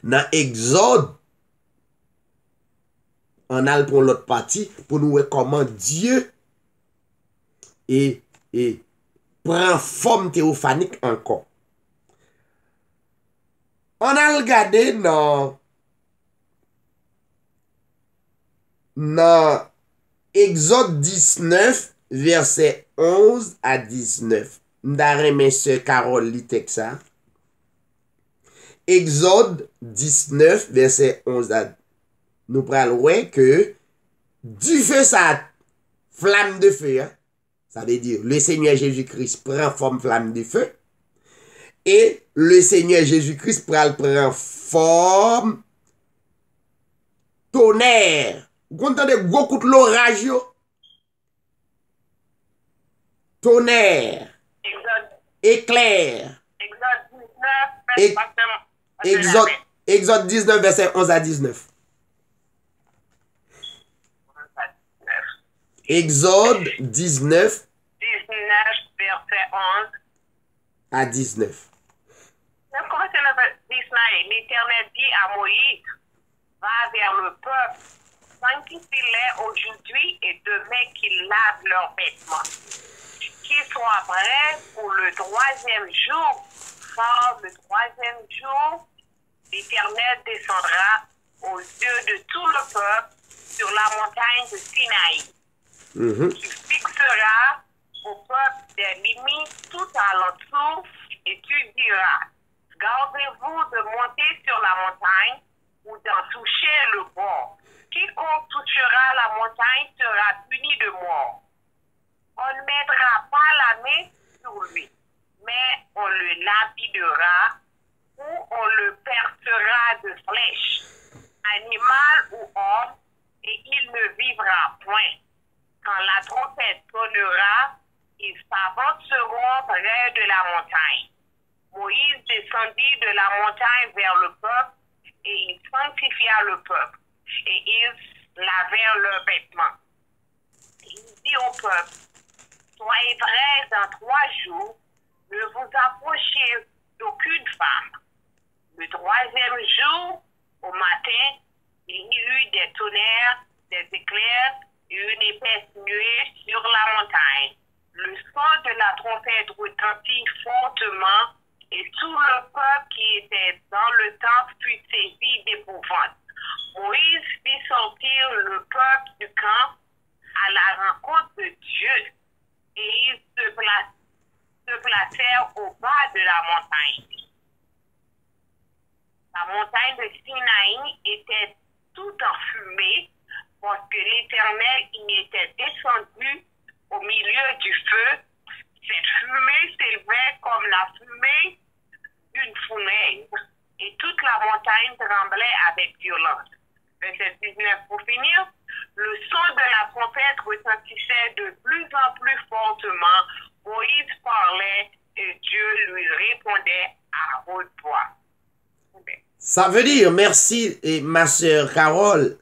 Dans Exode, on a le prend l'autre partie pour nous voir comment Dieu et prend forme théophanique encore. On a regardé dans Exode 19, verset 11 à 19. M'dare mes sœurs Carole li texte ça. Exode 19, verset 11 à nous pral ouais que du feu ça, flamme de feu, hein? Ça veut dire le Seigneur Jésus-Christ prend forme flamme de feu et le Seigneur Jésus-Christ prend forme tonnerre. Vous entendez beaucoup de l'orage, tonnerre, éclair. Exode 19, verset 11 à 19. Exode 19, verset 11 à 19. L'Éternel dit à Moïse, va vers le peuple, sanctifie-les aujourd'hui et demain qu'ils lavent leurs vêtements. Qu'ils soient prêts pour le troisième jour, car le troisième jour, l'Éternel descendra aux yeux de tout le peuple sur la montagne de Sinaï. Tu fixeras au peuple des limites tout alentour et tu diras, gardez-vous de monter sur la montagne ou d'en toucher le bord. Quiconque touchera la montagne sera puni de mort. On ne mettra pas la main sur lui, mais on le lapidera ou on le percera de flèches, animal ou homme, et il ne vivra point. Quand la trompette sonnera, ils s'avanceront près de la montagne. Moïse descendit de la montagne vers le peuple et il sanctifia le peuple et ils lavèrent leurs vêtements. Il dit au peuple, soyez prêts dans 3 jours, ne vous approchez d'aucune femme. Le 3e jour, au matin, il y eut des tonnerres, des éclairs et une épaisse nuée sur la montagne. Le son de la trompette retentit fortement et tout le peuple qui était dans le temple fut saisi d'épouvante. Moïse fit sortir le peuple du camp à la rencontre de Dieu et ils se placèrent au bas de la montagne. La montagne de Sinaï était tout enfumée parce que l'Éternel y était descendu au milieu du feu. Cette fumée s'élevait comme la fumée d'une fournaise et toute la montagne tremblait avec violence. Verset 19 pour finir. Le son de la trompette retentissait de plus en plus fortement. Moïse parlait et Dieu lui répondait à haute voix. Ça veut dire, merci, et ma sœur Carole,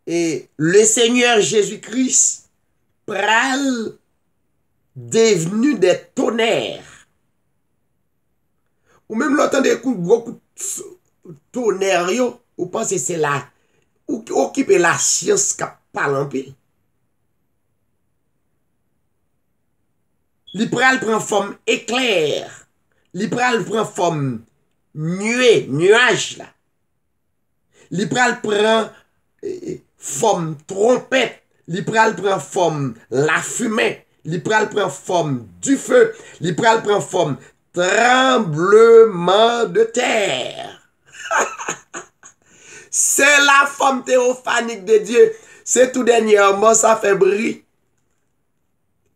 et le Seigneur Jésus-Christ pral devenu des tonnerres. Ou même l'entendez beaucoup de tonnerres, ou pensez c'est là, ou qui occupe la science qui parle en pile. L'ipral prend forme éclair, l'ipral prend forme nuage là. L'ipral prend forme trompette, l'ipral prend forme la fumée, l'ipral prend forme du feu, l'ipral prend forme tremblement de terre. C'est la forme théophanique de Dieu. C'est tout dernièrement, ça fait bruit.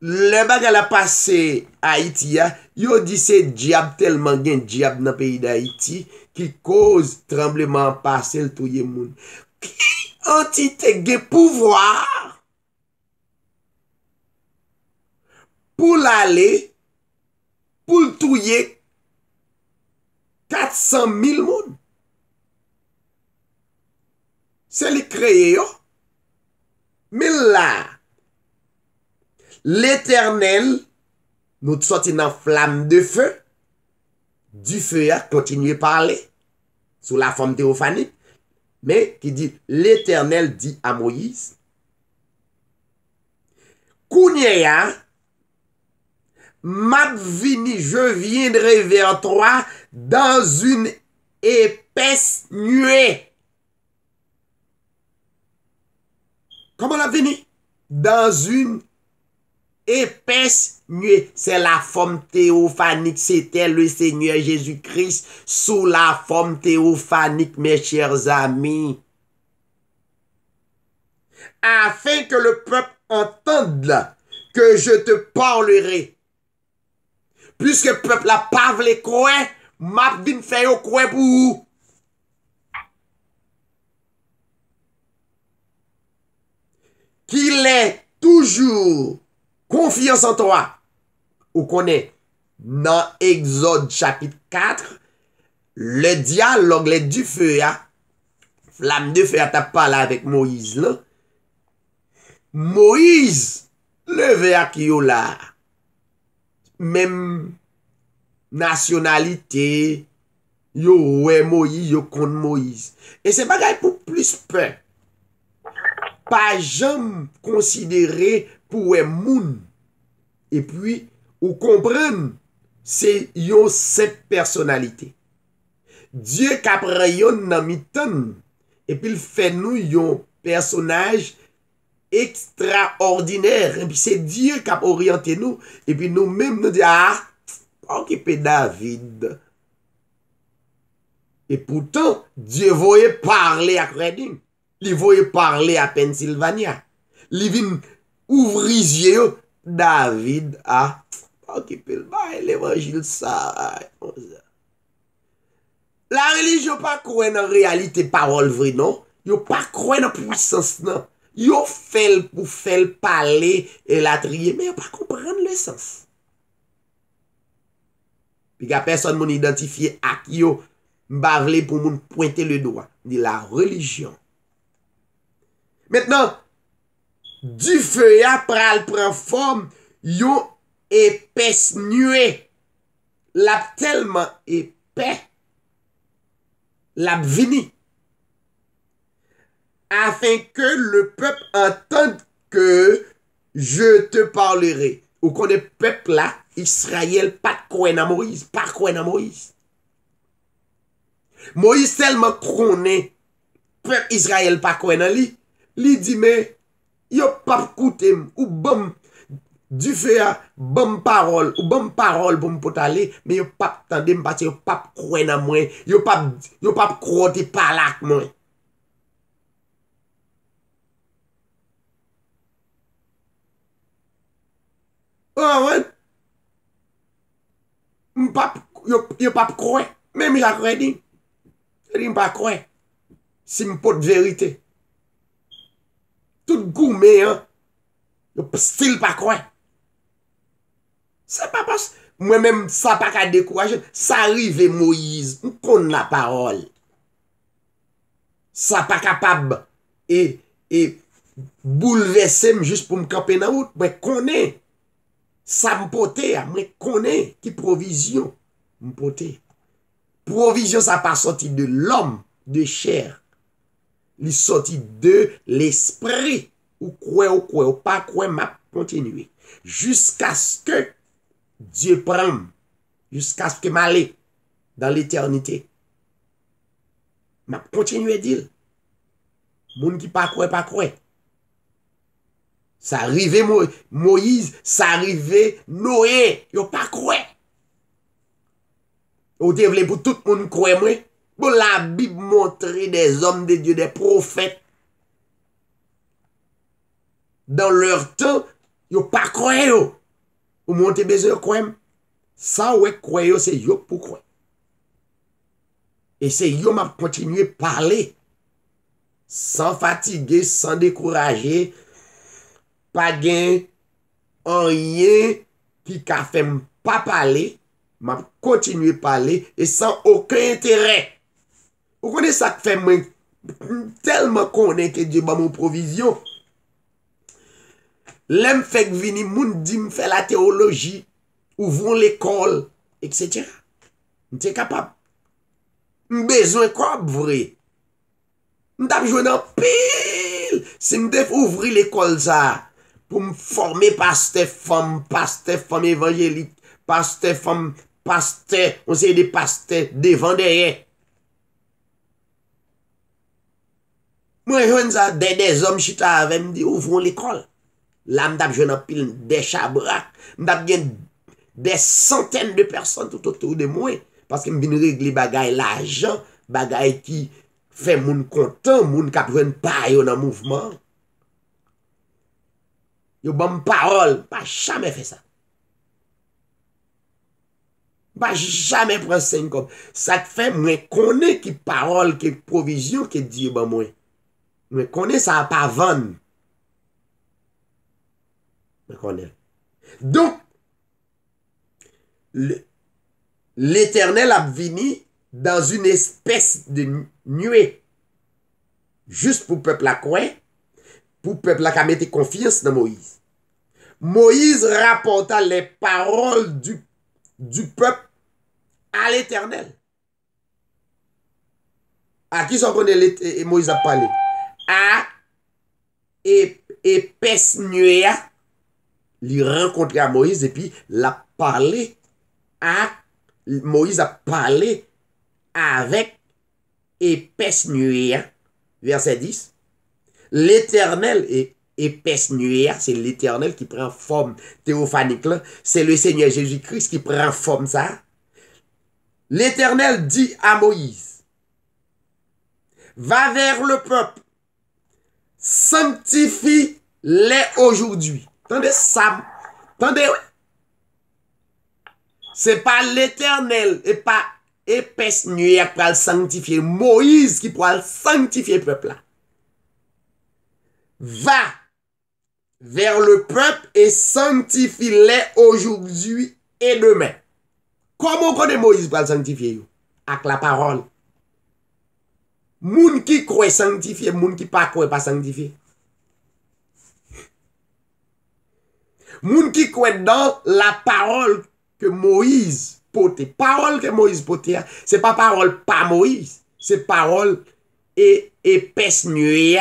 Le bagage a passé à Haïti, yo dit c'est diable tellement gen diable dans le pays d'Haïti qui cause tremblement passé le tout le monde. Qui entité gen pouvoir pour l'aller pour le touyer 400 000 monde. C'est le créé yo. Mais là, l'Éternel nous sorti dans flamme de feu. Du feu a continué à parler sous la forme théophanique. Mais qui dit, l'Éternel dit à Moïse, Kounia, m'a vini, je viendrai vers toi dans une épaisse nuée. Comment la vini? Dans une épaisse nuée. C'est la forme théophanique. C'était le Seigneur Jésus-Christ sous la forme théophanique, mes chers amis. Afin que le peuple entende que je te parlerai. Puisque le peuple n'a pas voulu croire, m'a vinn fait yo croire pour vous. Qu'il est toujours confiance en toi. Ou connaît dans Exode chapitre 4, le dialogue du feu, flamme de feu a parlé avec Moïse là. Moïse levé à qui là. Même nationalité, yo ouais Moïse, yo contre Moïse. Et c'est bagay pour plus peur. Pas jamais considéré pour un moun. Et puis, ou comprendre, c'est yon cette personnalité. Dieu kapre yon nan mitan, et puis il fait nous yon personnage extraordinaire. Et puis c'est Dieu qui a orienté nous. Et puis nous-mêmes nous disons, ah, occupez David. Et pourtant, Dieu voulait parler à Reading. Il voulait parler à Pennsylvania. Il vient ouvrir David a occupé le bail, l'évangile ça. La religion pas croire dans réalité parole vraie non. Yo pas croire dans puissance non. Yo fait pour faire parler et la trier mais yo pas comprendre le sens. Puis la personne moun identifié à qui yo m'bavle pour moun pointer le doigt, dit la religion. Maintenant, du feu a pral prend forme, yon épaisse nuée. La tellement épais, la vini. Afin que le peuple entende que je te parlerai. ou connaît peuple là, Israël, pas de quoi dans Moïse, pas quoi dans Moïse. Moïse tellement connaît peuple Israël pas quoi dans lui, lui dit mais yo pas écouter ou bon du fait bonne parole ou bonne parole pour me aller mais yo pas tendre parce que yo pas croire dans moi, yo pas croire te parler avec moi. Oh ouais. Yo pas croire, même la croire dit. Il pas croire. Si m'pot vérité. Tout gourmet hein. Yo style pas croire. C'est pas parce moi-même ça pas qu'à décourager, ça arrive Moïse, on connaît la parole. Ça pas capable et bouleverser juste pour me camper dans route, mais connaît. Ça m'poté, moi connaît qui provision m'poté. Provision ça pas sorti de l'homme de chair. Il sorti de l'esprit ou pas quoi m'a continuer jusqu'à ce que Dieu prenne jusqu'à ce que m'aller dans l'éternité. M'a continuer dire moun qui pas quoi. Ça arrive Moïse, ça arrive Noé, yo pas quoi. Ou te vle pour tout le monde croire moi. Bon la Bible montre des hommes de Dieu, des prophètes. Dans leur temps, yo pas croire yo. Ou monte besoin croire. Ça ouais croire yo c'est yo pour croire. Et c'est yo m'a continuer parler sans fatiguer, sans décourager. Pas gain rien qui ka fait pas parler, m'a continuer parler et sans aucun intérêt. Vous connaissez ça que fait moi tellement connaît que Dieu ba mon provision. L'aime fait que vini moun dit me faire la théologie, ouvrons l'école, etc. M'te capable. Besoin quoi vrai. M't'a joué dans pile. Si m'te ouvrir l'école ça pour me former pasteur femme évangélique, pasteur femme, pasteur, on sait des pasteurs devant derrière. Moi, je des hommes chita avec me dit ouvrons l'école. Là, m'tap jeune pile des chabrak, m'tap gen des centaines de personnes tout autour de moi parce que m'vin régler bagay l'argent, bagay qui fait moun content, moun k'ap jwenn pa yo dans mouvement. Yo bon parole, pas jamais fait ça. Pas jamais prendre 5 comme ça te fait moi connais qui parole, qui provision que Dieu ban moi. Moi connais ça pas vendre. Moi connais. Donc l'Éternel a venu dans une espèce de nuée juste pour peuple à croire, pour peuple à mettre confiance dans Moïse. Moïse rapporta les paroles du peuple à l'Éternel. À qui s'en connaît Moïse a parlé? À épaisse nuée, il rencontré à Moïse et puis l'a parlé à Moïse a parlé avec épaisse nuée. Verset 10. L'Éternel est épaisse nuée, c'est l'Éternel qui prend forme théophanique là, c'est le Seigneur Jésus-Christ qui prend forme ça. L'Éternel dit à Moïse, va vers le peuple, sanctifie-les aujourd'hui. Attendez ça, attendez. C'est pas l'Éternel et pas épaisse nuée qui va sanctifier Moïse qui pourra sanctifier le peuple là. Va vers le peuple et sanctifie-les aujourd'hui et demain. Comment connaît Moïse pour sanctifier? Avec la parole. Moun qui croit sanctifier, moun qui pas croit pas sanctifier. Moun qui croit dans la parole que Moïse portait. Parole que Moïse portait, c'est pas parole pas Moïse, c'est parole épaisse nuée.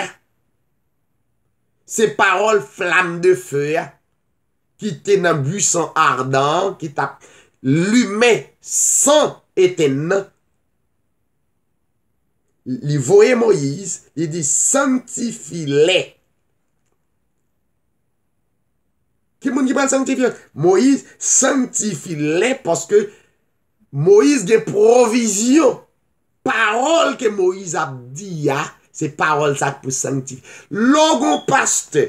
C'est parole flamme de feu qui était dans le buisson ardent, qui t'a l'humain sans éteindre. Il voyait Moïse, il dit sanctifie-les. Qui moun qui parle sanctifier? Moïse sanctifie-les parce que Moïse a provision. Parole que Moïse a dit, c'est parole ça pour sanctifier. Logon pasteur,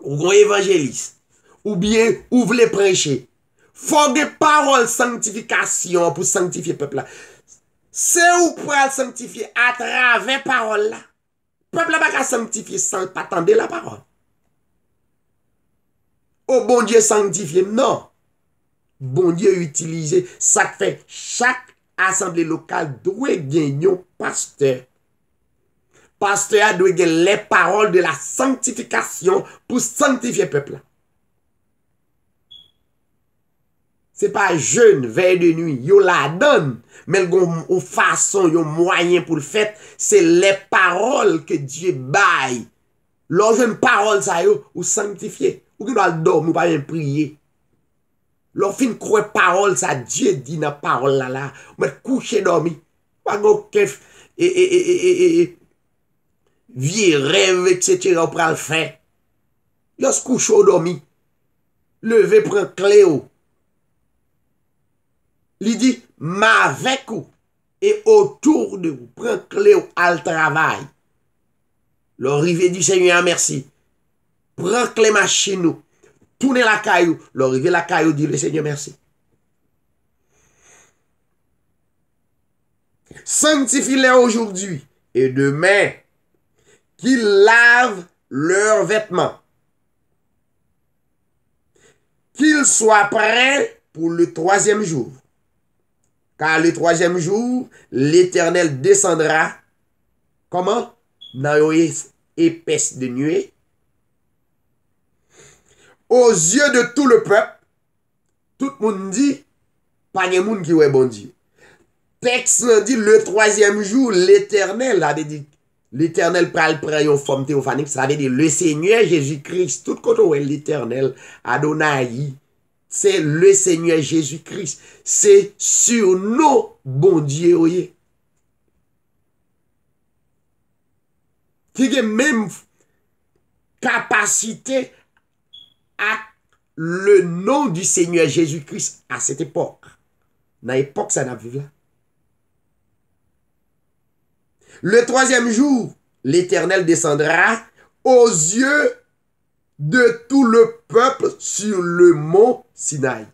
ou évangéliste, ou bien ou voulez prêcher, faut des paroles sanctification pour sanctifier le peuple là. C'est où pour sanctifier à travers parole là. Le peuple là pas sanctifier sans pas attendre la parole. Oh bon Dieu sanctifié, non. Bon Dieu utilisé, ça fait chaque assemblée locale doit gagner un pasteur. Pasteur doit gagner les paroles de la sanctification pour sanctifier le peuple. C'est pas jeune, veille de nuit, yo la donne, mais une façon, un moyen pour le faire, c'est les paroles que Dieu baille. Lorsque une parole ça yo, ou sanctifier. Ou qui doit dormir, ou pas bien prier. Lorsque fin croire parole, ça Dieu dit dans parole là, ou mettre coucher dormir. Pas aucun vieux rêve, etc. ou pral faire. Lorsque couche au dormir, lever prend clé ou. Il dit, m'avec ou, et autour de vous, prend clé ou al travail. L'arrivée du Seigneur, merci. Prends clé machine nous. Tournez la caillou. L'arrivée la caillou dit le Seigneur merci. Sanctifie-les aujourd'hui et demain qu'ils lavent leurs vêtements. Qu'ils soient prêts pour le 3e jour. Car le 3e jour, l'Éternel descendra. Comment? Dans une épaisse de nuée. Aux yeux de tout le peuple, tout le monde dit, pas de monde qui est bon Dieu. Texte dit, le 3e jour, l'Éternel, avait dit, l'Éternel prend une forme théophanique, ça veut dire le Seigneur Jésus-Christ, tout côté où est l'Éternel, Adonai, c'est le Seigneur Jésus-Christ, c'est sur nos bon Dieu, oui. Qui a même capacité à le nom du Seigneur Jésus-Christ à cette époque. Dans l'époque, ça n'a vu là. Le 3e jour, l'Éternel descendra aux yeux de tout le peuple sur le mont Sinaï.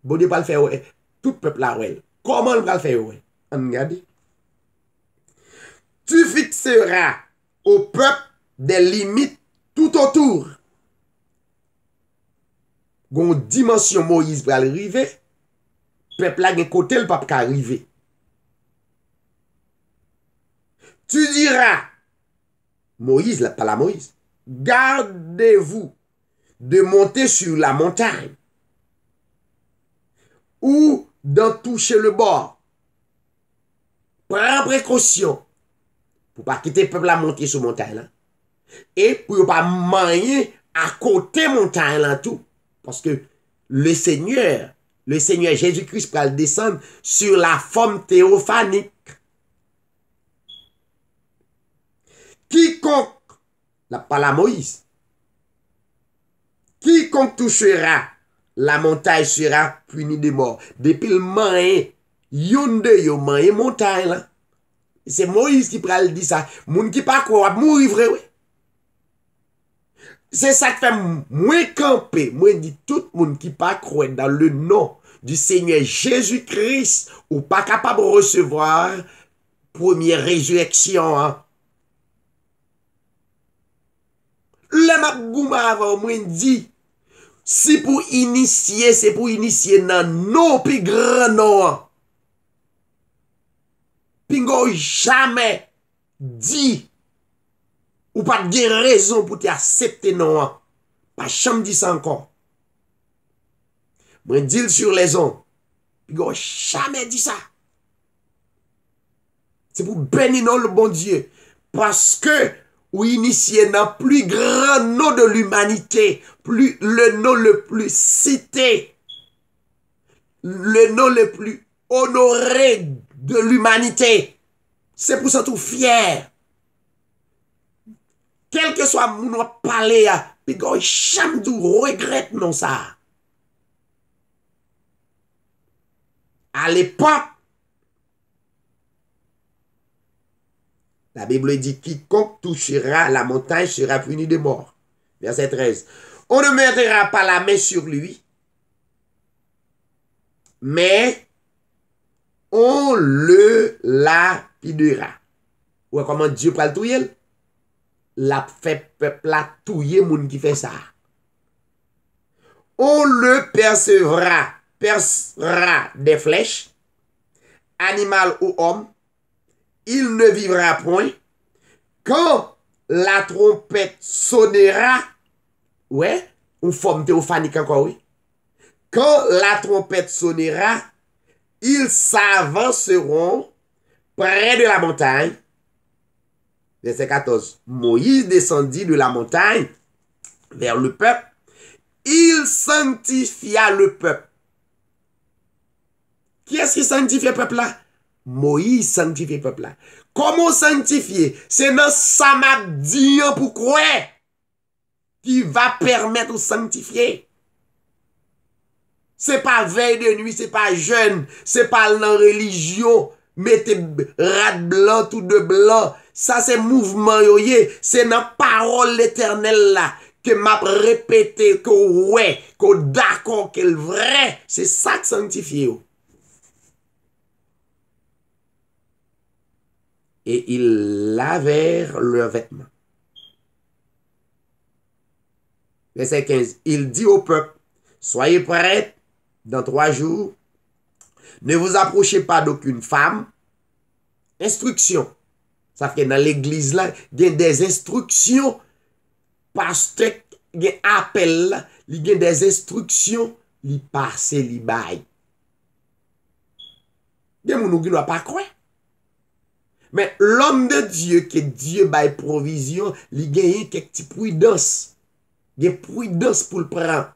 Bon Dieu va le faire, ouais. Tout le peuple là, ouais. Comment il va le faire, ouais? On regarde. Tu fixeras au peuple des limites tout autour. Gon dimension Moïse pour arriver, peuple là gen côté le pape ka arriver. Tu diras, Moïse, là, pas la Moïse, gardez-vous de monter sur la montagne ou d'en toucher le bord. Prends précaution pour pas quitter le peuple à monter sur la montagne là. Et pour pas manier à côté montagne là tout. Parce que le Seigneur Jésus-Christ va descendre sur la forme théophanique. Quiconque, la pas la Moïse, quiconque touchera la montagne sera puni de mort. Depuis le main, yon de yo main montagne là. C'est Moïse qui pral dit ça. Moun qui pas quoi mourir vrai oui. C'est ça qui fait moi camper, moi dit tout le monde qui pas croire dans le nom du Seigneur Jésus-Christ ou pas capable de recevoir première résurrection. Hein. Le mabgouma avant moi dit si pour initier, c'est pour initier dans non plus grand nom. Pingo jamais dit ou pas de raison pour t'accepter non. Pas jamais dit ça encore. Moi dis sur les ondes. Pingo jamais dit ça. C'est pour bénir non le bon Dieu. Parce que ou initié dans le plus grand nom de l'humanité, le nom le plus cité, le nom le plus honoré de l'humanité. C'est pour ça tout fier. Quel que soit mon parler, puis go jamais dou regrette non ça. À l'époque, la Bible dit quiconque touchera la montagne sera puni de mort. Verset 13. On ne mettra pas la main sur lui, mais on le lapidera. Ou comment Dieu pral touyer? La fait peuple la touyer moun qui fait ça. On le percevra des flèches, animal ou homme, il ne vivra point. Quand la trompette sonnera, ouais, une forme théophanique encore, oui. Quand la trompette sonnera, ils s'avanceront près de la montagne. Verset 14. Moïse descendit de la montagne vers le peuple. Il sanctifia le peuple. Qui est-ce qui sanctifie le peuple là? Moïse sanctifie le peuple là. Comment sanctifier? C'est dans ça m'a dit pour quoi qui va permettre de sanctifier. C'est pas veille de nuit, c'est pas jeûne, c'est pas dans religion, mettez rat blanc, tout de blanc. Ça c'est mouvement yoye, c'est dans parole l'éternel là que m'a répété que ouais, que d'accord, que vrai, c'est ça qui sanctifie. Et ils lavèrent leurs vêtements. Verset 15. Il dit au peuple, soyez prêts dans 3 jours. Ne vous approchez pas d'aucune femme. Instruction. Ça fait que dans l'église là, il y a des instructions. Pasteur, il y a un appel, il y a des instructions, il passe, il baille. Il y a des gens qui ne doivent pas croire. Mais l'homme de Dieu, que Dieu baille provision, il gagne quelques petites prudence. Il y a prudence pour le prendre.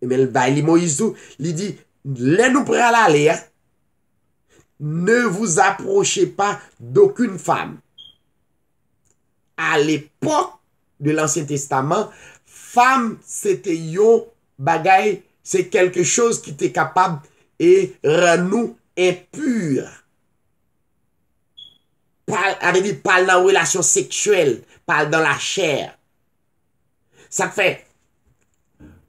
Et mais le baille Moïse, il dit, les nous prêts à aller, hein? Ne vous approchez pas d'aucune femme. À l'époque de l'Ancien Testament, femme, c'était yon bagay, c'est quelque chose qui était capable et rend nous impurs. Parle dans la relation sexuelle, parle dans la chair. Ça fait,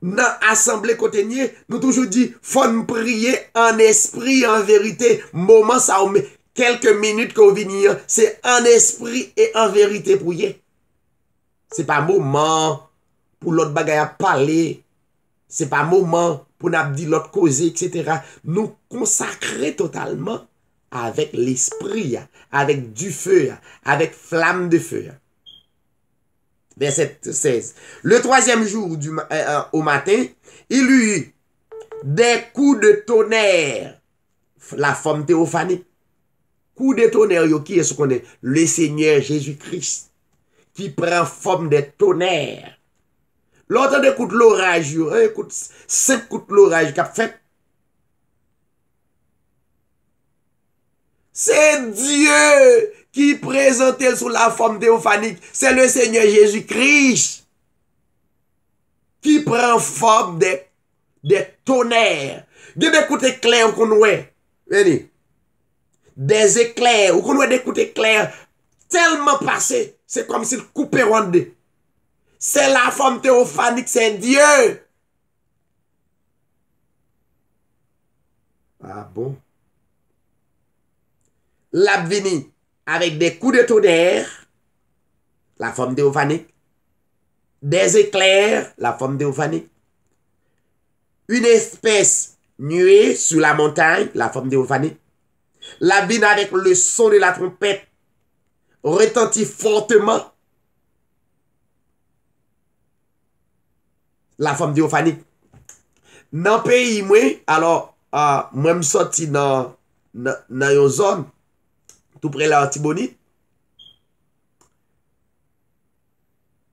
dans l'assemblée côté nous toujours dit, faut nous prier en esprit, en vérité. Moment ça, quelques minutes qu'on vient, c'est en esprit et en vérité pour y. C'est pas moment pour l'autre bagaille à parler. C'est pas moment pour nous dire l'autre causer, etc. Nous consacrer totalement avec l'esprit, avec du feu, avec flamme de feu. Verset 16. Le 3e jour au matin, il eut des coups de tonnerre. La forme théophanique. Coups de tonnerre, qui est-ce qu'on est? Le Seigneur Jésus-Christ, qui prend forme de tonnerre. L'autre de coups de l'orage, écoute, 5 coups de l'orage qu'a fait. C'est Dieu qui présentait sous la forme théophanique. C'est le Seigneur Jésus-Christ qui prend forme de tonnerre. Des coups d'éclairs qu'on voit. Des éclairs, ou qu'on voit des coups d'éclairs tellement passés. C'est comme s'il coupait en deux. C'est la forme théophanique, c'est Dieu. Ah bon? L'abvini avec des coups de tonnerre, la forme théophanique, des éclairs, la forme théophanique, une espèce nuée sur la montagne, la forme théophanique, l'abvini avec le son de la trompette retentit fortement, la forme théophanique. Dans le pays, moi, alors, moi, je suis sorti dans une zone, tout près de l'Artibonite.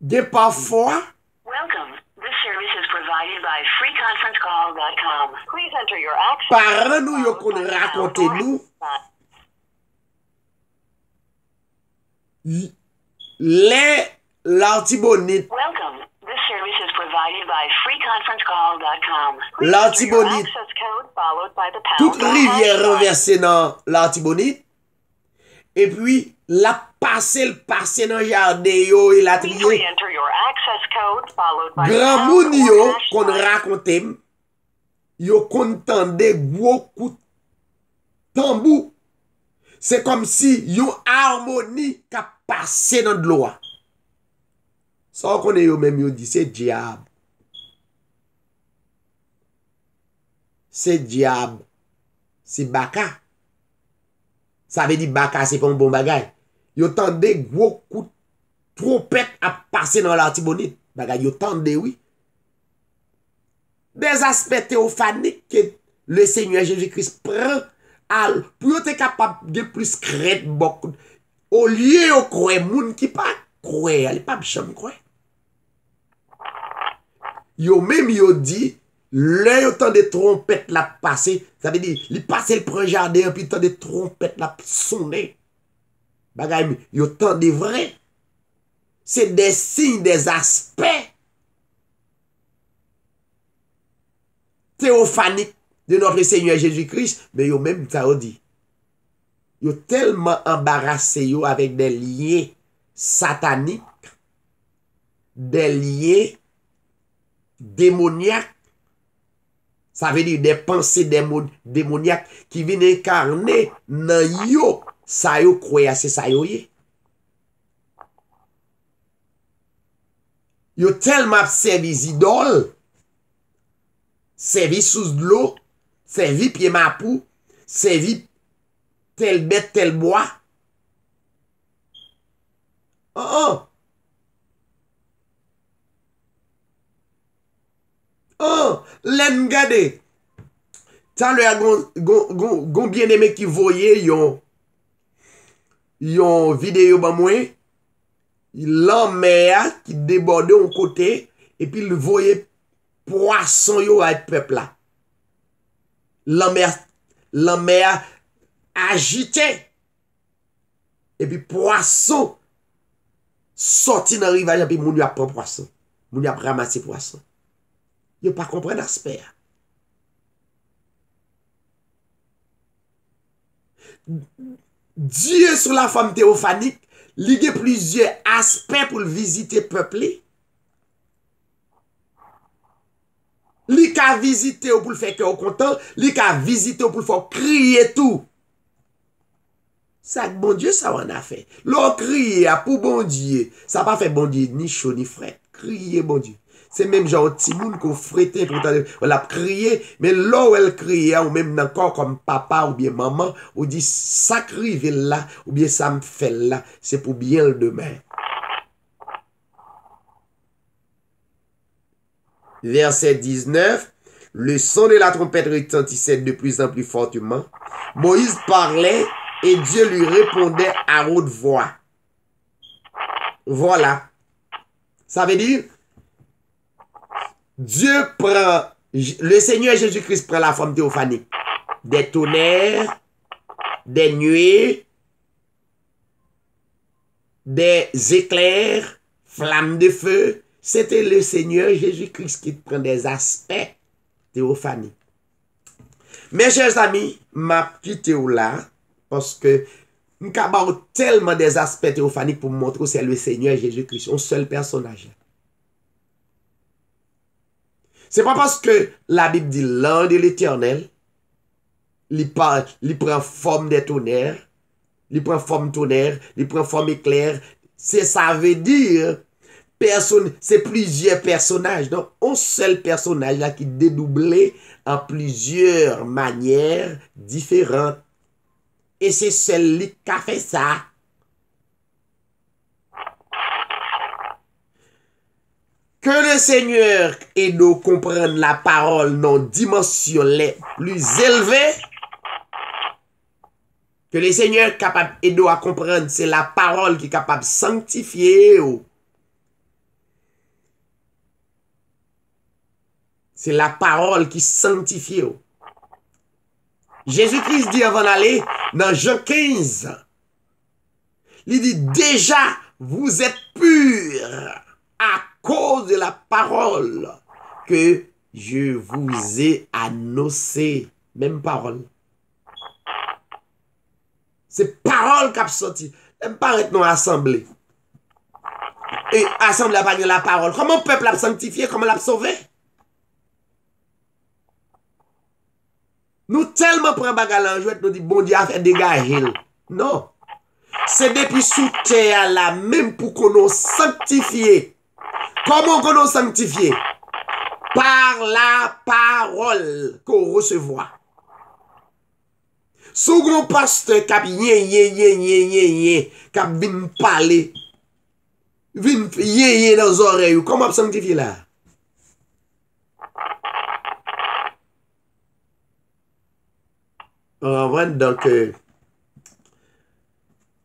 gen parfois, Welcome. This service is provided by freeconferencecall.com. Please enter your access. parents nous yo kon raconte nous les l'antibonite. Welcome. This service is provided by freeconferencecall.com. Please enter your L'antibonite, access code followed by the pound toute or rivière hash sign. renversée dans l'antibonite. Et puis, la passé dans le jardin yo, et la Please trié. re-enter your access code followed by the Grand pound moun or yo, hash kon sign. raconte, yo kon tande gros coup tambou. C'est comme si yon harmonie ka passé dans de l'eau. Ça qu'on yo même yo dit, c'est diable. C'est diable. C'est baka. Ça veut dire baka, c'est pas un bon bagay. Yo tande gros coup trompette à passer dans l'antibonite. Bagay yo tande oui. Des aspects théophaniques que le Seigneur Jésus-Christ prend pour être capable de plus crête beaucoup. Au lieu de croire, moun qui pas croire, elle pas jamais croire. Yo même yo dit, le yo temps de trompette la passer, ça veut dire, il passe le premier jardin, puis temps de trompette la sonner. Bagay, yo temps de vrai. C'est des signes, des aspects théophaniques de notre Seigneur Jésus-Christ, mais yo même ça dit. Yo tellement embarrassé yo avec des liens sataniques, des liens démoniaques. Ça veut dire des pensées démoniaques qui viennent incarner dans yo, ça yo croya, c'est ça yo yé. Yo tellement servi idoles, servi sous de l'eau, servi pied mapou, servi tel bête, tel bois. L'en gade. Tant le gon bien aimé qui voyait yon vidéo ba moi, l'en qui débordait au côté et puis il voyait poisson yo avec peuple là. L'en mer agité. Et puis poisson sorti dans le rivage et puis moun yo prend poisson. Moun yo ramassé poisson. Yo pas comprendre l'aspect. Dieu sur la forme théophanique, il y a plusieurs aspects pour le visiter peuple. Li ka visiter pour le faire cœur content, li ka visiter pour le faire crier tout. Ça bon Dieu ça on a fait. L'on crier pour bon Dieu, ça pas fait bon Dieu ni chaud ni frais. Crier bon Dieu. C'est même genre petit moun qu'on frette pour la crier, mais là où elle crie ou même encore comme papa ou bien maman, ou dit ça crie là ou bien ça me fait là, c'est pour bien le demain. Verset 19, le son de la trompette retentissait de plus en plus fortement. Moïse parlait et Dieu lui répondait à haute voix. Voilà. Ça veut dire, Dieu prend, le Seigneur Jésus-Christ prend la forme théophanique. Des tonnerres, des nuées, des éclairs, flammes de feu. C'était le Seigneur Jésus-Christ qui prend des aspects théophaniques. Mes chers amis, m'a quitté là parce que nous avons tellement des aspects théophaniques pour montrer que c'est le Seigneur Jésus-Christ, un seul personnage. C'est pas parce que la Bible dit l'ange de l'Éternel, il prend forme des tonnerres, il prend forme tonnerre, il prend forme éclair. Ça veut dire c'est plusieurs personnages. Donc, un seul personnage là qui dédoublé en plusieurs manières différentes. Et c'est celui qui a fait ça. Que le Seigneur aide nous comprendre la parole dans dimension les plus élevées. Que le Seigneur est capable d'aider à comprendre, c'est la parole qui est capable de sanctifier. C'est la parole qui sanctifie. Jésus-Christ dit avant d'aller dans Jean 15, il dit déjà vous êtes purs à cause de la parole que je vous ai annoncée. Même parole. C'est parole qui a sorti. Même pas être non assemblée. Et assemblée à pas la parole. Comment le peuple a sanctifié, comment l'a sauvé? Nous tellement prenons bagarre en jouet, nous disons, bon Dieu a fait dégager. Non. C'est depuis sous terre là, même pour qu'on nous sanctifie. Comment qu'on nous sanctifie? Par la parole qu'on recevoir. Sous gros pasteur qui a qui a vin parler, vin dans les oreilles, comment sanctifier là? Donc,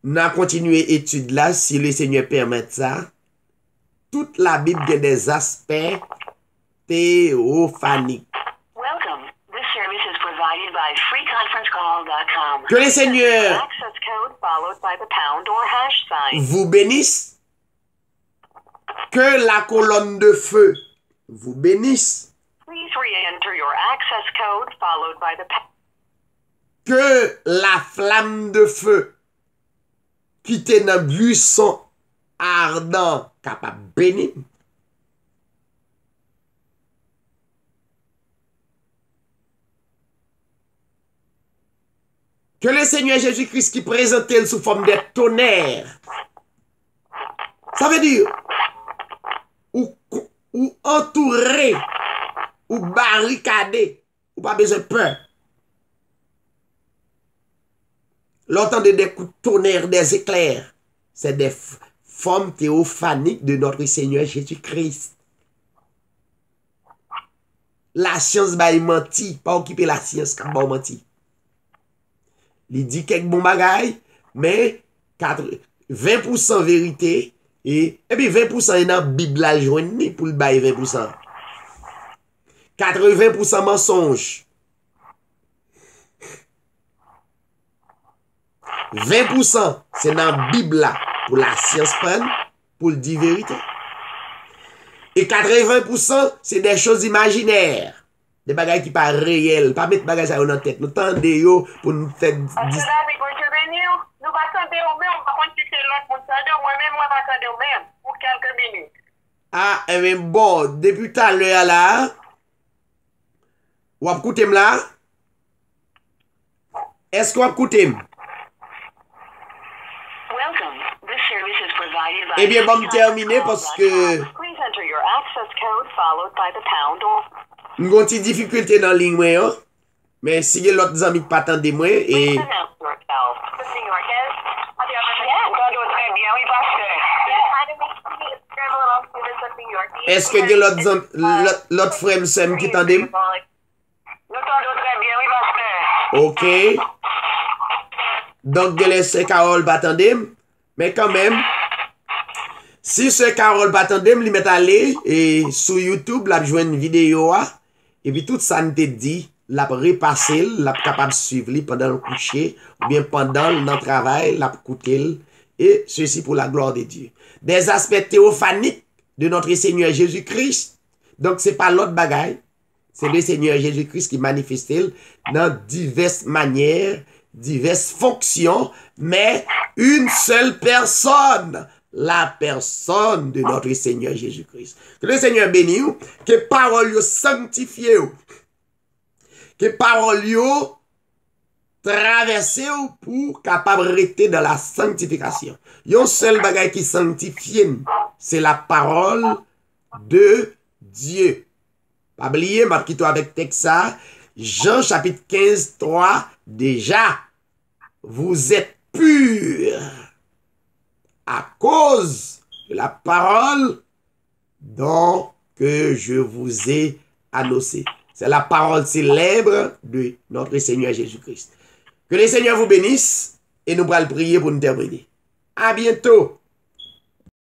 nous allons continuer l'étude là, si le Seigneur permet ça. Toute la Bible a des aspects théophaniques. Que le Seigneur vous bénisse. Que la colonne de feu vous bénisse. Que la flamme de feu qui était dans le buisson ardent capable de bénir. Que le Seigneur Jésus-Christ qui présentait sous forme de tonnerre. Ça veut dire ou entouré ou barricadé ou pas besoin de peur. L'entendre des coups de tonnerre, des éclairs, c'est des formes théophaniques de notre Seigneur Jésus-Christ. La science va mentir, pas occuper la science quand va mentir. Il dit quelques bons bagailles, mais 20% vérité et puis 20% est dans la Bible à joindre pour le bail 20%. 80% mensonge. 20% c'est dans la Bible là pour la science prenne, pour le dire vérité. Et 80% c'est des choses imaginaires. Des bagages qui pas réels, pas mettre bagages dans la tête. Nous tendons yo pour nous faire nous pas tendre au même, par contre si c'est l'autre pour tendre, moi-même moi pas tendre au même pour quelques minutes. Ah, mais bon, depuis tout à l'heure là, ou écoutez là? Est-ce qu'on écoutez? Eh bien, bon, terminer parce que nous avons une difficulté dans la ligne, mais si vous avez l'autre ami qui pas attendre moi et est-ce que l'autre frère Sam qui t'entend? OK. Donc, c'est Carole pas attendre, mais quand même, si ce Carole pas attendre, il met aller et sur YouTube, la jouer une vidéo et puis tout ça nous te dit, la repasser, la capable de suivre pendant le coucher ou bien pendant le travail, la écouter et ceci pour la gloire de Dieu. Des aspects théophaniques de notre Seigneur Jésus-Christ. Donc c'est pas l'autre bagaille, c'est le Seigneur Jésus-Christ qui manifeste dans diverses manières, diverses fonctions, mais une seule personne. La personne de notre Seigneur Jésus-Christ. Que le Seigneur bénisse, que parole sanctifie, que parole traverse pour capable rester dans la sanctification. Yon seul bagage qui sanctifie, c'est la parole de Dieu. Pas oublier, ma quitte avec texte ça, Jean chapitre 15, 3, déjà, vous êtes purs à cause de la parole dont que je vous ai annoncé. C'est la parole célèbre de notre Seigneur Jésus-Christ. Que le Seigneur vous bénisse et nous allons prier pour nous terminer. À bientôt.